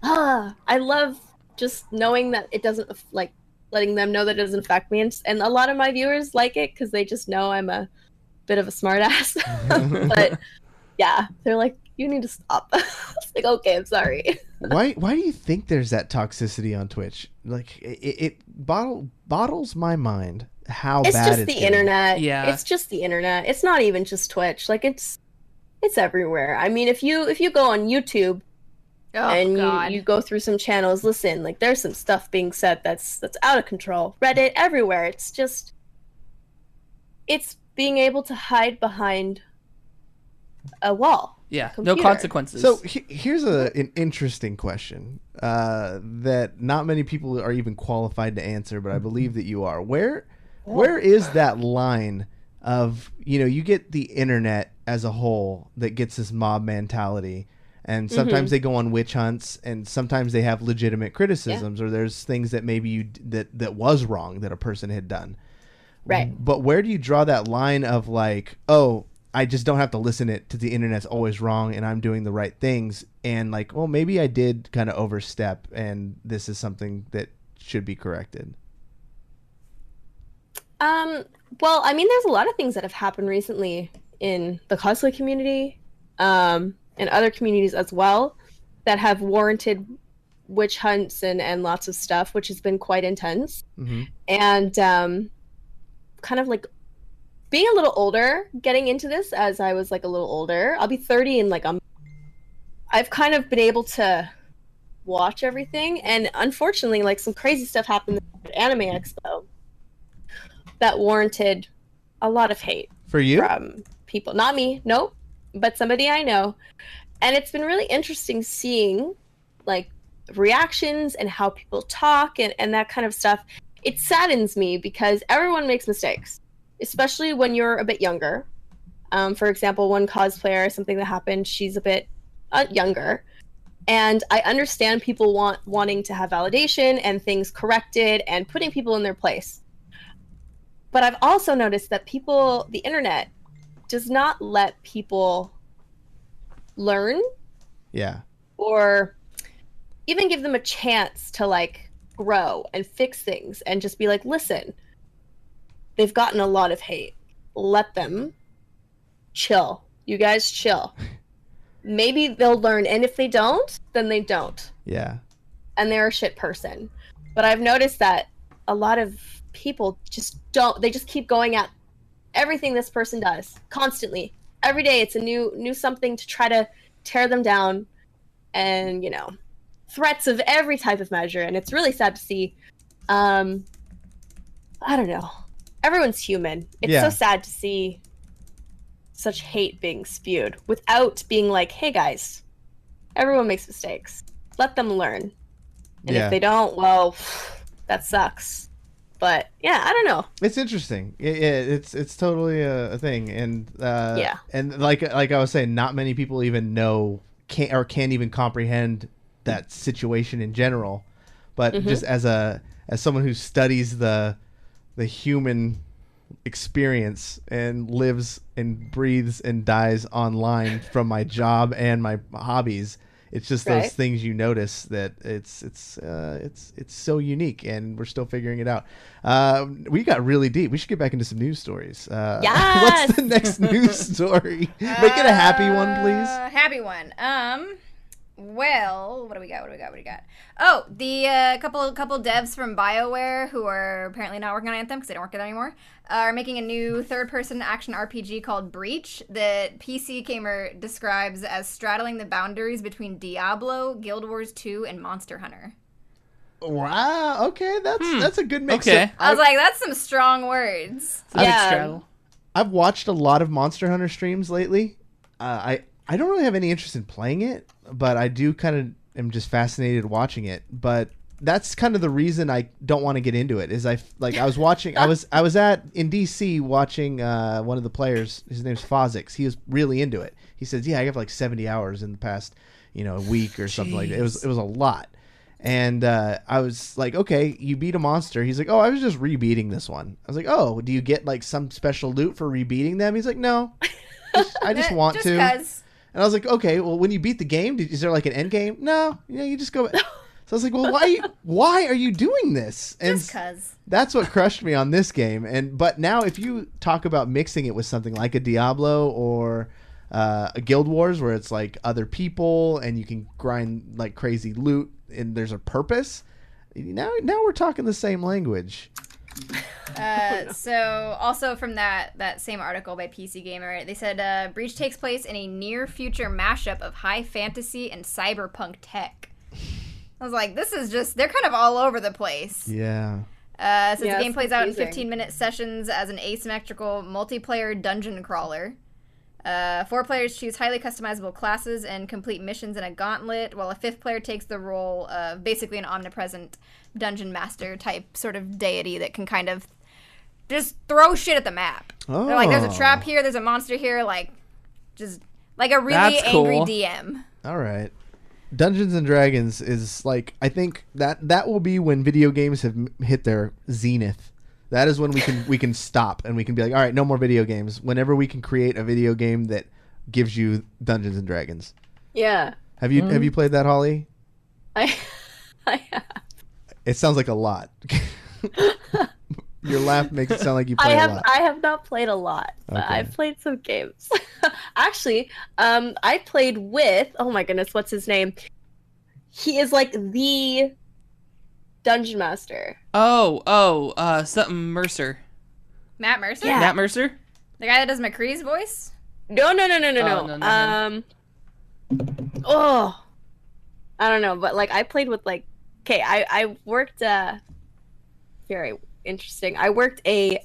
Speaker 5: I love just knowing that it doesn't, like, letting them know that it doesn't affect me, and a lot of my viewers like it because they just know I'm a bit of a smartass. But yeah, they're like, you need to stop. It's like, okay, I'm sorry.
Speaker 1: Why do you think there's that toxicity on Twitch? Like it bottles my mind how
Speaker 5: It's
Speaker 1: bad
Speaker 5: just
Speaker 1: it's
Speaker 5: the
Speaker 1: getting.
Speaker 5: internet.
Speaker 2: Yeah.
Speaker 5: It's just the internet. It's not even just Twitch. Like it's everywhere. I mean, if you go on YouTube
Speaker 3: Oh
Speaker 5: and
Speaker 3: God.
Speaker 5: you go through some channels, listen, like there's some stuff being said that's out of control. Reddit, everywhere. It's just being able to hide behind a wall.
Speaker 2: Yeah, no
Speaker 5: Computer.
Speaker 2: consequences.
Speaker 1: So here's an interesting question that not many people are even qualified to answer, but I believe that you are. Where is that line of, you get the internet as a whole that gets this mob mentality, and sometimes they go on witch hunts, and sometimes they have legitimate criticisms, or there's things that maybe that was wrong that a person had done.
Speaker 5: Right.
Speaker 1: But where do you draw that line of like, oh, I just don't have to listen to the internet's always wrong and I'm doing the right things, and like, well, maybe I did kind of overstep and this is something that should be corrected?
Speaker 5: Well, I mean, there's a lot of things that have happened recently in the cosplay community, and other communities as well, that have warranted witch hunts and lots of stuff, which has been quite intense.
Speaker 1: Mm-hmm.
Speaker 5: And kind of like being a little older, getting into this as I was like a little older. I'll be 30 in like I've kind of been able to watch everything, and unfortunately, like some crazy stuff happened at Anime Expo that warranted a lot of hate
Speaker 1: For you?
Speaker 5: from people. Not me, nope, but somebody I know. And it's been really interesting seeing like reactions and how people talk and that kind of stuff. It saddens me because everyone makes mistakes, especially when you're a bit younger. For example, one cosplayer, something that happened, she's a bit younger. And I understand people wanting to have validation and things corrected and putting people in their place. But I've also noticed that the internet does not let people learn
Speaker 1: Yeah.
Speaker 5: or even give them a chance to like grow and fix things and just be like, listen, they've gotten a lot of hate. Let them chill. You guys chill. Maybe they'll learn, and if they don't, then they don't.
Speaker 1: Yeah.
Speaker 5: And they're a shit person. But I've noticed that a lot of people just don't. They just keep going at everything this person does constantly. Every day it's a new something to try to tear them down, and threats of every type of measure. And it's really sad to see. I don't know. Everyone's human. It's so sad to see such hate being spewed without being like, hey guys, everyone makes mistakes. Let them learn. And if they don't, well, that sucks. But yeah, I don't know.
Speaker 1: It's interesting. It's totally a thing, and and like I was saying, not many people even know can't even comprehend that situation in general. But just as someone who studies the human experience and lives and breathes and dies online from my job and my hobbies, It's just
Speaker 5: Right.
Speaker 1: those things you notice that it's so unique, and we're still figuring it out. We got really deep. We should get back into some news stories.
Speaker 5: Yes!
Speaker 1: What's the next news story? Make it a happy one, please.
Speaker 3: Happy one. Well, what do we got? Oh, the couple devs from BioWare who are apparently not working on Anthem because they don't work there anymore are making a new third-person action RPG called Breach that PC Gamer describes as straddling the boundaries between Diablo, Guild Wars 2, and Monster Hunter.
Speaker 1: Wow. Okay, that's a good mix.
Speaker 2: Okay.
Speaker 3: I was like, that's some strong words.
Speaker 1: I've watched a lot of Monster Hunter streams lately. I don't really have any interest in playing it, but I do kind of am just fascinated watching it. But that's kind of the reason I don't want to get into it. Is I was watching. I was in DC watching one of the players. His name's Fozix. He was really into it. He says, "Yeah, I have like 70 hours in the past, week or something like that." It was a lot. And I was like, okay, you beat a monster. He's like, oh, I was just rebeating this one. I was like, oh, do you get like some special loot for rebeating them? He's like, no, I just want
Speaker 3: just
Speaker 1: to.
Speaker 3: Cause.
Speaker 1: And I was like, okay, well, when you beat the game, is there like an end game? No, you just go. So I was like, well, why are you doing this? And
Speaker 3: Just cause.
Speaker 1: that's what crushed me on this game. But now if you talk about mixing it with something like a Diablo or a Guild Wars where it's like other people and you can grind like crazy loot and there's a purpose, now we're talking the same language.
Speaker 3: So also from that same article by PC Gamer, they said Breach takes place in a near future mashup of high fantasy and cyberpunk tech. I was like, this is just, they're kind of all over the place.
Speaker 1: Yeah.
Speaker 3: So the game plays out in 15-minute sessions as an asymmetrical multiplayer dungeon crawler. 4 players choose highly customizable classes and complete missions in a gauntlet, while a 5th player takes the role of basically an omnipresent dungeon master type sort of deity that can kind of just throw shit at the map.
Speaker 1: Oh.
Speaker 3: They're like, there's a trap here, there's a monster here, like, just like a really
Speaker 2: That's
Speaker 3: angry
Speaker 2: cool.
Speaker 3: DM.
Speaker 1: All right. Dungeons and Dragons is like, I think that will be when video games have hit their zenith. That is when we can stop and we can be like, all right, no more video games. Whenever we can create a video game that gives you Dungeons and Dragons.
Speaker 5: Yeah.
Speaker 1: Have you played that, Holly?
Speaker 5: I have.
Speaker 1: It sounds like a lot. Your laugh makes it sound like you play a lot.
Speaker 5: I have not played a lot, but
Speaker 1: Okay.
Speaker 5: I've played some games. Actually, I played with, oh my goodness, what's his name? He is like the dungeon master.
Speaker 2: Something Mercer.
Speaker 3: Matt Mercer?
Speaker 5: Yeah.
Speaker 2: Matt Mercer?
Speaker 3: The guy that does McCree's voice?
Speaker 5: No.
Speaker 2: Oh, no, not him.
Speaker 5: Oh, I don't know, but like I played with like, okay, I worked very interesting. I worked a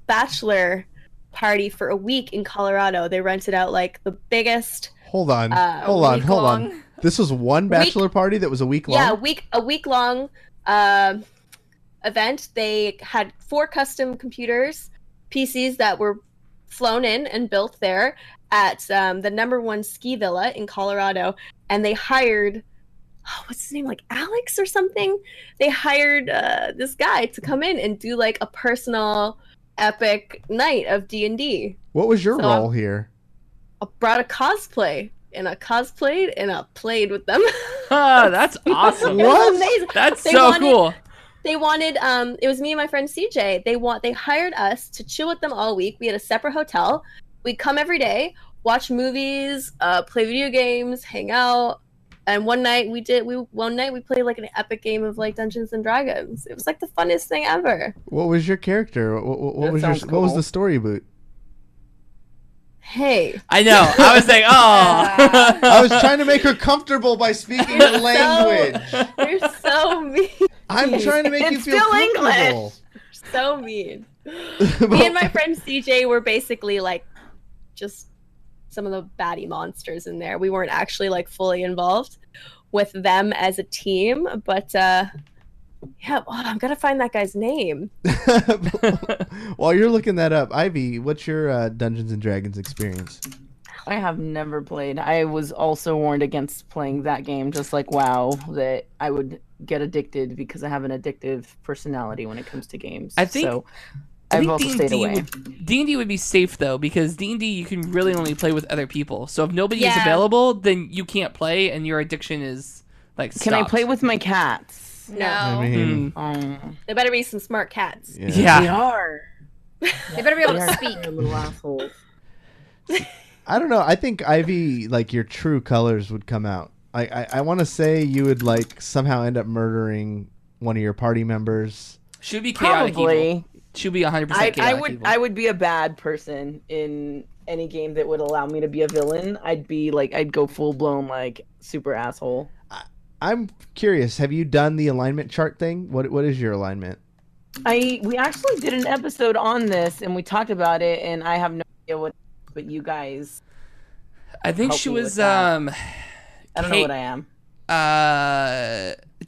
Speaker 5: bachelor party for a week in Colorado. They rented out like the biggest.
Speaker 1: Hold on.
Speaker 3: week
Speaker 1: Hold on.
Speaker 3: long.
Speaker 1: This was one bachelor party that was a week long?
Speaker 5: Yeah, a week long event. They had 4 custom computers, PCs that were flown in and built there at the #1 ski villa in Colorado, and they hired what's his name, like Alex or something. They hired this guy to come in and do like a personal epic night of D&D.
Speaker 1: What was your
Speaker 5: So,
Speaker 1: role here?
Speaker 5: I brought a cosplay and I cosplayed and I played with them.
Speaker 2: Ah, that's awesome.
Speaker 5: It was amazing.
Speaker 2: That's
Speaker 5: They
Speaker 2: so
Speaker 5: wanted-
Speaker 2: cool.
Speaker 5: They wanted it was me and my friend CJ. They hired us to chill with them all week. We had a separate hotel. We'd come every day, watch movies, play video games, hang out. And one night we played like an epic game of like Dungeons and Dragons. It was like the funnest thing ever.
Speaker 1: What was your character? What
Speaker 4: That
Speaker 1: was
Speaker 4: sounds
Speaker 1: what was
Speaker 4: cool.
Speaker 1: the story boot?
Speaker 5: Hey.
Speaker 2: I know. I was like, oh.
Speaker 1: I was trying to make her comfortable by speaking her language.
Speaker 5: You're so mean.
Speaker 1: I'm trying to make you
Speaker 4: It's
Speaker 1: feel
Speaker 4: still
Speaker 1: comfortable.
Speaker 5: So mean. Me and my friend CJ were basically like just some of the baddie monsters in there. We weren't actually like fully involved with them as a team, but I'm gonna find that guy's name.
Speaker 1: While you're looking that up, Ivy, what's your Dungeons and Dragons experience?
Speaker 4: I have never played. I was also warned against playing that game, just like WoW, that I would get addicted because I have an addictive personality when it comes to games.
Speaker 2: I think-
Speaker 4: So, I've also stayed away.
Speaker 2: D&D would be safe though, because D&D you can really only play with other people. So if nobody is
Speaker 5: Yeah.
Speaker 2: available, then you can't play, and your addiction is like stopped.
Speaker 4: Can I play with my cats?
Speaker 5: No.
Speaker 1: I mean,
Speaker 5: There better be some smart cats.
Speaker 4: They
Speaker 2: Yeah.
Speaker 4: are.
Speaker 3: They better be able to speak.
Speaker 4: They're little assholes.
Speaker 1: I don't know. I think Ivy, like your true colors would come out. I want to say you would like somehow end up murdering one of your party members.
Speaker 2: Should be chaotic
Speaker 4: Probably.
Speaker 2: evil. Should be 100%
Speaker 4: I
Speaker 2: chaotic
Speaker 4: would
Speaker 2: evil.
Speaker 4: I would be a bad person in any game that would allow me to be a villain. I'd go full blown like super asshole.
Speaker 1: I'm curious. Have you done the alignment chart thing? What is your alignment?
Speaker 4: We actually did an episode on this and we talked about it, and I have no idea what, but you guys,
Speaker 2: I think
Speaker 4: help
Speaker 2: she
Speaker 4: me with
Speaker 2: was
Speaker 4: that. I don't know
Speaker 2: Kate-
Speaker 4: what I am.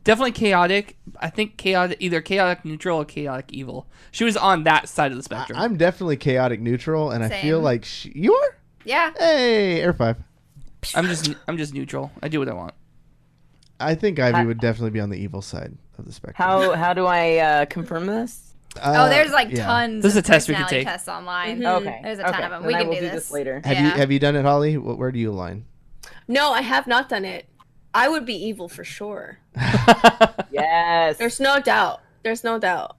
Speaker 2: Definitely chaotic. I think chaotic, either chaotic neutral or chaotic evil. She was on that side of the spectrum.
Speaker 1: I'm definitely chaotic neutral, and I feel
Speaker 3: Same.
Speaker 1: like you are.
Speaker 3: Yeah.
Speaker 1: Hey, Air 5.
Speaker 2: I'm just neutral. I do what I want.
Speaker 1: I think Ivy would definitely be on the evil side of the spectrum.
Speaker 4: How do I confirm this?
Speaker 3: There's like
Speaker 1: yeah.
Speaker 3: tons
Speaker 2: This is
Speaker 3: of
Speaker 2: a test we could
Speaker 3: personality
Speaker 2: take.
Speaker 3: tests online.
Speaker 4: Okay.
Speaker 3: There's a ton
Speaker 4: okay.
Speaker 3: of them.
Speaker 4: Then
Speaker 3: We
Speaker 4: I
Speaker 3: can
Speaker 4: will
Speaker 3: do
Speaker 4: this
Speaker 3: this.
Speaker 4: later.
Speaker 3: Yeah.
Speaker 1: Have you done it, Holly? Where do you align?
Speaker 5: No, I have not done it. I would be evil for sure.
Speaker 4: Yes.
Speaker 5: There's no doubt. There's no doubt.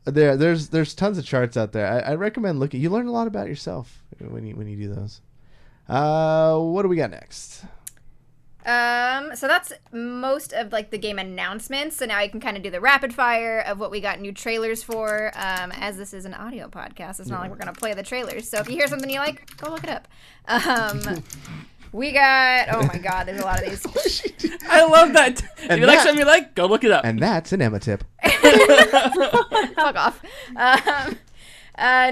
Speaker 1: There's tons of charts out there. I recommend looking. You learn a lot about yourself when you do those. What do we got next?
Speaker 3: So that's most of like the game announcements. So now I can kind of do the rapid fire of what we got new trailers for. As this is an audio podcast, it's not like we're gonna play the trailers. So if you hear something you like, go look it up. We got, oh my god, there's a lot of these.
Speaker 2: I love that. If you like
Speaker 1: that-
Speaker 2: something you like, go look it up.
Speaker 1: And that's an Emma tip.
Speaker 3: Fuck off.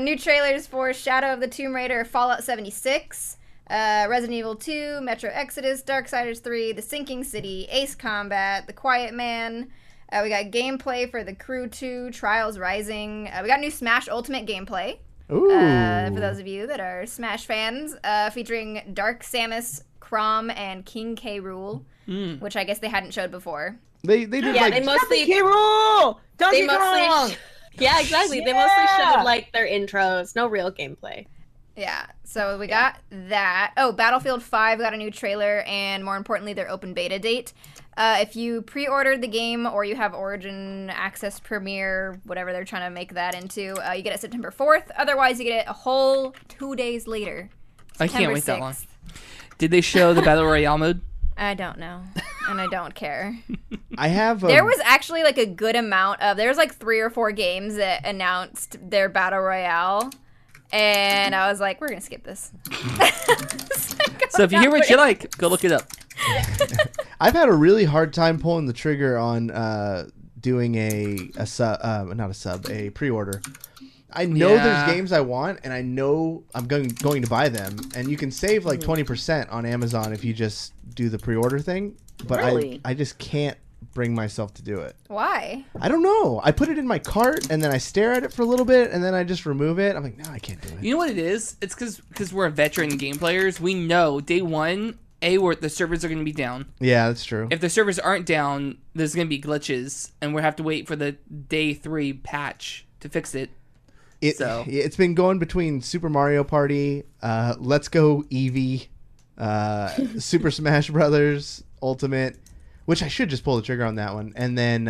Speaker 3: New trailers for Shadow of the Tomb Raider, Fallout 76, Resident Evil 2, Metro Exodus, Darksiders 3, The Sinking City, Ace Combat, The Quiet Man. We got gameplay for The Crew 2, Trials Rising. We got new Smash Ultimate gameplay.
Speaker 1: Ooh.
Speaker 3: For those of you that are Smash fans, featuring Dark Samus, Chrom, and King K. Rool, which I guess they hadn't showed before.
Speaker 1: They did
Speaker 5: Yeah,
Speaker 1: like
Speaker 5: they mostly
Speaker 4: K-Rool! Don't
Speaker 5: they
Speaker 4: get wrong!
Speaker 5: mostly yeah, exactly. They mostly showed like their intros, no real gameplay.
Speaker 3: Yeah, so we got that. Oh, Battlefield 5 got a new trailer, and more importantly, their open beta date. If you pre-ordered the game or you have Origin Access Premiere, whatever they're trying to make that into, you get it September 4th. Otherwise, you get it a whole 2 days later.
Speaker 2: I can't
Speaker 3: September
Speaker 2: wait that long.
Speaker 3: 6th.
Speaker 2: Did they show the Battle Royale mode?
Speaker 3: I don't know, and I don't care.
Speaker 1: I have.
Speaker 3: There was actually like a good amount of, there was like 3 or 4 games that announced their Battle Royale, and I was like, we're going to skip this.
Speaker 2: So if you hear what you like, go look it up.
Speaker 1: I've had a really hard time pulling the trigger on doing a pre-order. I know
Speaker 2: Yeah.
Speaker 1: there's games I want, and I know I'm going to buy them, and you can save like 20% on Amazon if you just do the pre-order thing. But
Speaker 4: Really?
Speaker 1: I just can't bring myself to do it.
Speaker 3: Why?
Speaker 1: I don't know. I put it in my cart, and then I stare at it for a little bit, and then I just remove it. I'm like, no, I can't do it.
Speaker 2: You know what it is? It's because we're veteran game players. We know day one, the servers are going to be down.
Speaker 1: Yeah, that's true.
Speaker 2: If the servers aren't down, there's going to be glitches, and we'll have to wait for the day 3 patch to fix it.
Speaker 1: It's been going between Super Mario Party, Let's Go Eevee, Super Smash Brothers Ultimate, which I should just pull the trigger on that one, and then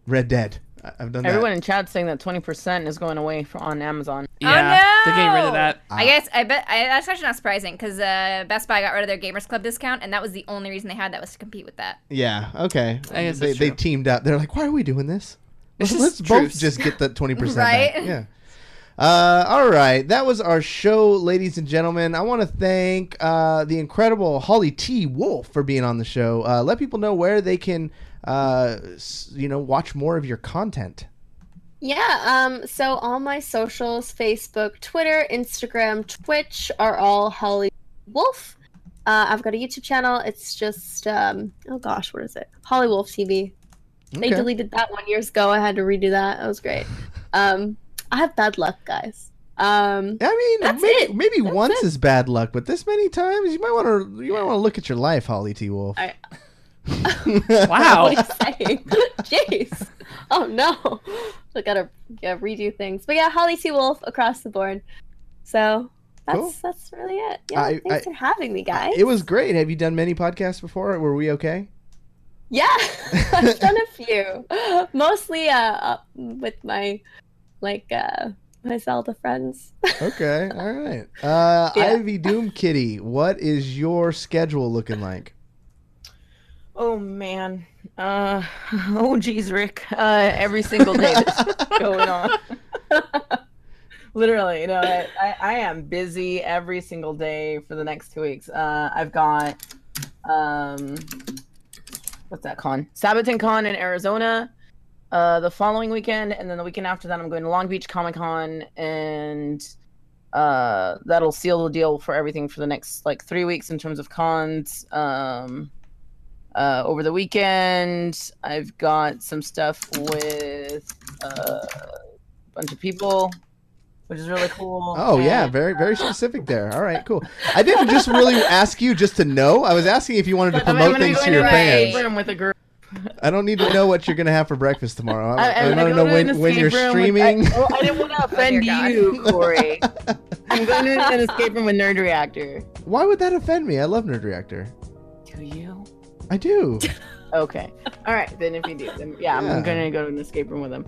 Speaker 1: Red Dead. I've done
Speaker 4: Everyone
Speaker 1: that.
Speaker 4: in chat saying that 20% is going away on Amazon.
Speaker 2: Yeah,
Speaker 3: no!
Speaker 2: they're getting rid of that.
Speaker 3: I bet that's actually not surprising because Best Buy got rid of their Gamers Club discount, and that was the only reason they had that was to compete with that.
Speaker 1: Yeah, okay.
Speaker 2: I guess
Speaker 1: they
Speaker 2: that's true.
Speaker 1: teamed up. They're like, why are we doing this?
Speaker 2: It's
Speaker 1: Let's
Speaker 2: just
Speaker 1: both
Speaker 2: truce.
Speaker 1: just get that 20%
Speaker 3: Right?
Speaker 1: back. Yeah. All right. That was our show, ladies and gentlemen. I want to thank the incredible Holly T. Wolf for being on the show. Let people know where they can, watch more of your content.
Speaker 5: Yeah, so all my socials, Facebook, Twitter, Instagram, Twitch are all Holly Wolf. I've got a YouTube channel. It's just, what is it? Holly Wolf TV. They
Speaker 1: Okay.
Speaker 5: deleted that 1 years ago. I had to redo that. That was great. I have bad luck, guys.
Speaker 1: I mean,
Speaker 5: That's
Speaker 1: maybe,
Speaker 5: it.
Speaker 1: maybe
Speaker 5: That's
Speaker 1: once
Speaker 5: it.
Speaker 1: is bad luck, but this many times, you might want to look at your life, Holly T. Wolf.
Speaker 2: Wow.
Speaker 5: What are you saying? Jeez. Oh no. I gotta redo things. But yeah, Holly T. Wolf across the board. So that's really it. Yeah, thanks for having me, guys.
Speaker 1: It was great. Have you done many podcasts before? Were we okay?
Speaker 5: Yeah, I've done a few. Mostly with my my Zelda friends.
Speaker 1: Okay, all right. Ivy Doom Kitty, what is your schedule looking like?
Speaker 4: Oh man. Oh geez, Rick. Every single day that's going on. Literally, you know, I am busy every single day for the next 2 weeks. I've got what's that con? Sabaton Con in Arizona the following weekend, and then the weekend after that I'm going to Long Beach Comic Con, and that'll seal the deal for everything for the next like 3 weeks in terms of cons. Over the weekend I've got some stuff with a bunch of people, which is really cool.
Speaker 1: Oh, yeah, very, very specific there. All right, cool. I didn't just really ask you just to know. I was asking if you wanted to promote things to your fans.
Speaker 4: With a group.
Speaker 1: I don't need to know what you're going to have for breakfast tomorrow. I want to know
Speaker 4: an
Speaker 1: when you're
Speaker 4: escape room
Speaker 1: streaming.
Speaker 4: I didn't want to offend you, Corey. I'm going to an escape room with Nerd Reactor.
Speaker 1: Why would that offend me? I love Nerd Reactor.
Speaker 4: Do you?
Speaker 1: I do.
Speaker 4: Okay. All right. Then if you do, then yeah. I'm going to go to an escape room with him.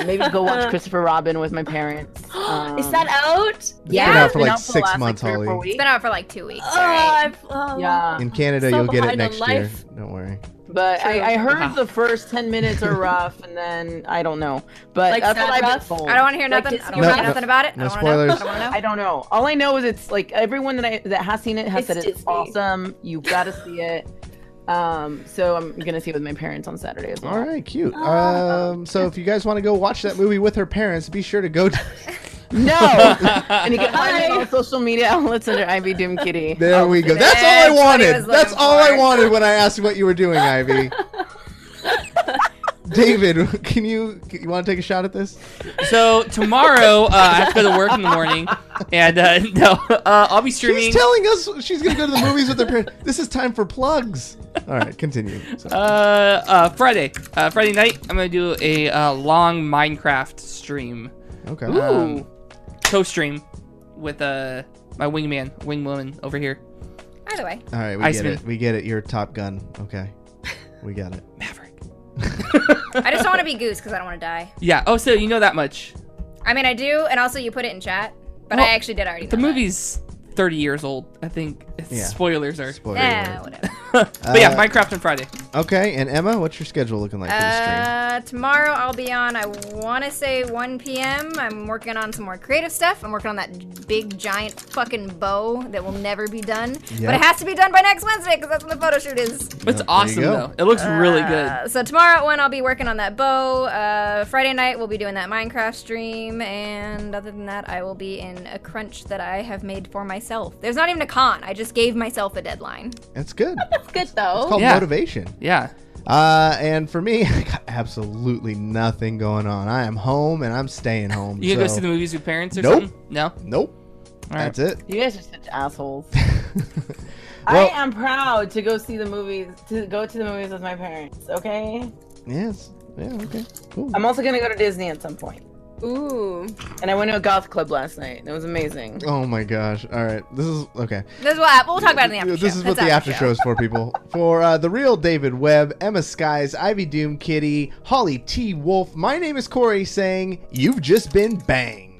Speaker 4: Maybe go watch Christopher Robin with my parents.
Speaker 5: Is that out?
Speaker 1: Yeah, it's been out for like 6 months, Holly.
Speaker 3: It's been out for like 2 weeks.
Speaker 4: Yeah.
Speaker 1: In Canada,
Speaker 5: So
Speaker 1: you'll get it
Speaker 5: behind
Speaker 1: next
Speaker 5: on
Speaker 1: year.
Speaker 5: life.
Speaker 1: Don't worry.
Speaker 4: But I heard
Speaker 2: Wow.
Speaker 4: the first 10 minutes are rough, and then I don't know. But
Speaker 5: Like
Speaker 4: that's what
Speaker 5: sad
Speaker 4: I've been
Speaker 5: rough?
Speaker 4: told.
Speaker 3: I don't want to hear
Speaker 5: Like
Speaker 3: nothing. I
Speaker 5: Disney
Speaker 3: don't want to hear
Speaker 1: No.
Speaker 3: nothing about it.
Speaker 1: No
Speaker 3: I don't wanna know.
Speaker 1: spoilers.
Speaker 3: I don't want to know.
Speaker 4: I don't know. All I know is it's like everyone that has seen it has
Speaker 5: It's
Speaker 4: said it's
Speaker 5: Disney.
Speaker 4: awesome. You got to see it. So I'm gonna see it with my parents on Saturday as well.
Speaker 1: All right, cute. So if you guys want to go watch that movie with her parents, be sure to go to...
Speaker 4: No, and you can find me on all social media outlets under Ivy Doom Kitty.
Speaker 1: There we go. That's all
Speaker 3: That's
Speaker 1: I
Speaker 3: what he
Speaker 1: wanted.
Speaker 3: was
Speaker 1: That's
Speaker 3: looking
Speaker 1: all I
Speaker 3: for.
Speaker 1: wanted when I asked what you were doing, Ivy. David, you want to take a shot at this?
Speaker 2: So tomorrow, I have to go to work in the morning, and I'll be streaming.
Speaker 1: She's telling us she's going to go to the movies with her parents. This is time for plugs. All right, continue.
Speaker 2: Friday night, I'm gonna do a long Minecraft stream.
Speaker 1: Okay.
Speaker 4: Ooh.
Speaker 2: Co-stream with my wingwoman over here.
Speaker 3: Either way.
Speaker 1: All right, we
Speaker 2: Iceman.
Speaker 1: get it. We get it. You're Top Gun. Okay. We got it.
Speaker 2: Maverick.
Speaker 3: I just don't want to be Goose because I don't want to die.
Speaker 2: Yeah. Oh, so you know that much.
Speaker 3: I mean, I do, and also you put it in chat, but
Speaker 2: Well,
Speaker 3: I actually did already know
Speaker 2: The
Speaker 3: that.
Speaker 2: movie's 30 years old. I think
Speaker 1: Yeah.
Speaker 2: spoilers are.
Speaker 1: Spoiler
Speaker 3: Yeah,
Speaker 1: alert.
Speaker 3: whatever.
Speaker 2: But yeah, Minecraft on Friday.
Speaker 1: Okay, and Emma, what's your schedule looking like for the stream?
Speaker 3: Tomorrow I'll be on, I want to say 1 p.m. I'm working on some more creative stuff. I'm working on that big, giant fucking bow that will never be done.
Speaker 1: Yep.
Speaker 3: But it has to be done by next Wednesday because that's when the photo shoot is.
Speaker 2: It's
Speaker 1: there you
Speaker 2: awesome
Speaker 1: go.
Speaker 2: though. It looks really good.
Speaker 3: So tomorrow at 1 I'll be working on that bow. Friday night we'll be doing that Minecraft stream. And other than that, I will be in a crunch that I have made for myself. There's not even a con. I just gave myself a deadline.
Speaker 1: That's good.
Speaker 5: That's good though.
Speaker 1: It's called
Speaker 2: Yeah.
Speaker 1: motivation.
Speaker 2: Yeah.
Speaker 1: And for me, I got absolutely nothing going on. I am home and I'm staying home.
Speaker 2: You gonna go
Speaker 1: so-
Speaker 2: see the movies with parents or
Speaker 1: Nope.
Speaker 2: something? No.
Speaker 1: Nope.
Speaker 2: All right.
Speaker 1: That's it.
Speaker 4: You guys are such assholes.
Speaker 1: Well-
Speaker 4: I am proud to go see the movies. To go to the movies with my parents. Okay.
Speaker 1: Yes. Yeah. Okay. Cool.
Speaker 4: I'm also gonna go to Disney at some point.
Speaker 5: Ooh.
Speaker 4: And I went to a goth club last night. It was amazing.
Speaker 1: Oh my gosh. All right. This is okay.
Speaker 3: This is what we'll talk about it in the after show.
Speaker 1: This is what
Speaker 3: That's
Speaker 1: the after show is for, people. For the real David Webb, Emma Skies, Ivy Doom Kitty, Holly T. Wolf. My name is Corey saying, you've just been banged.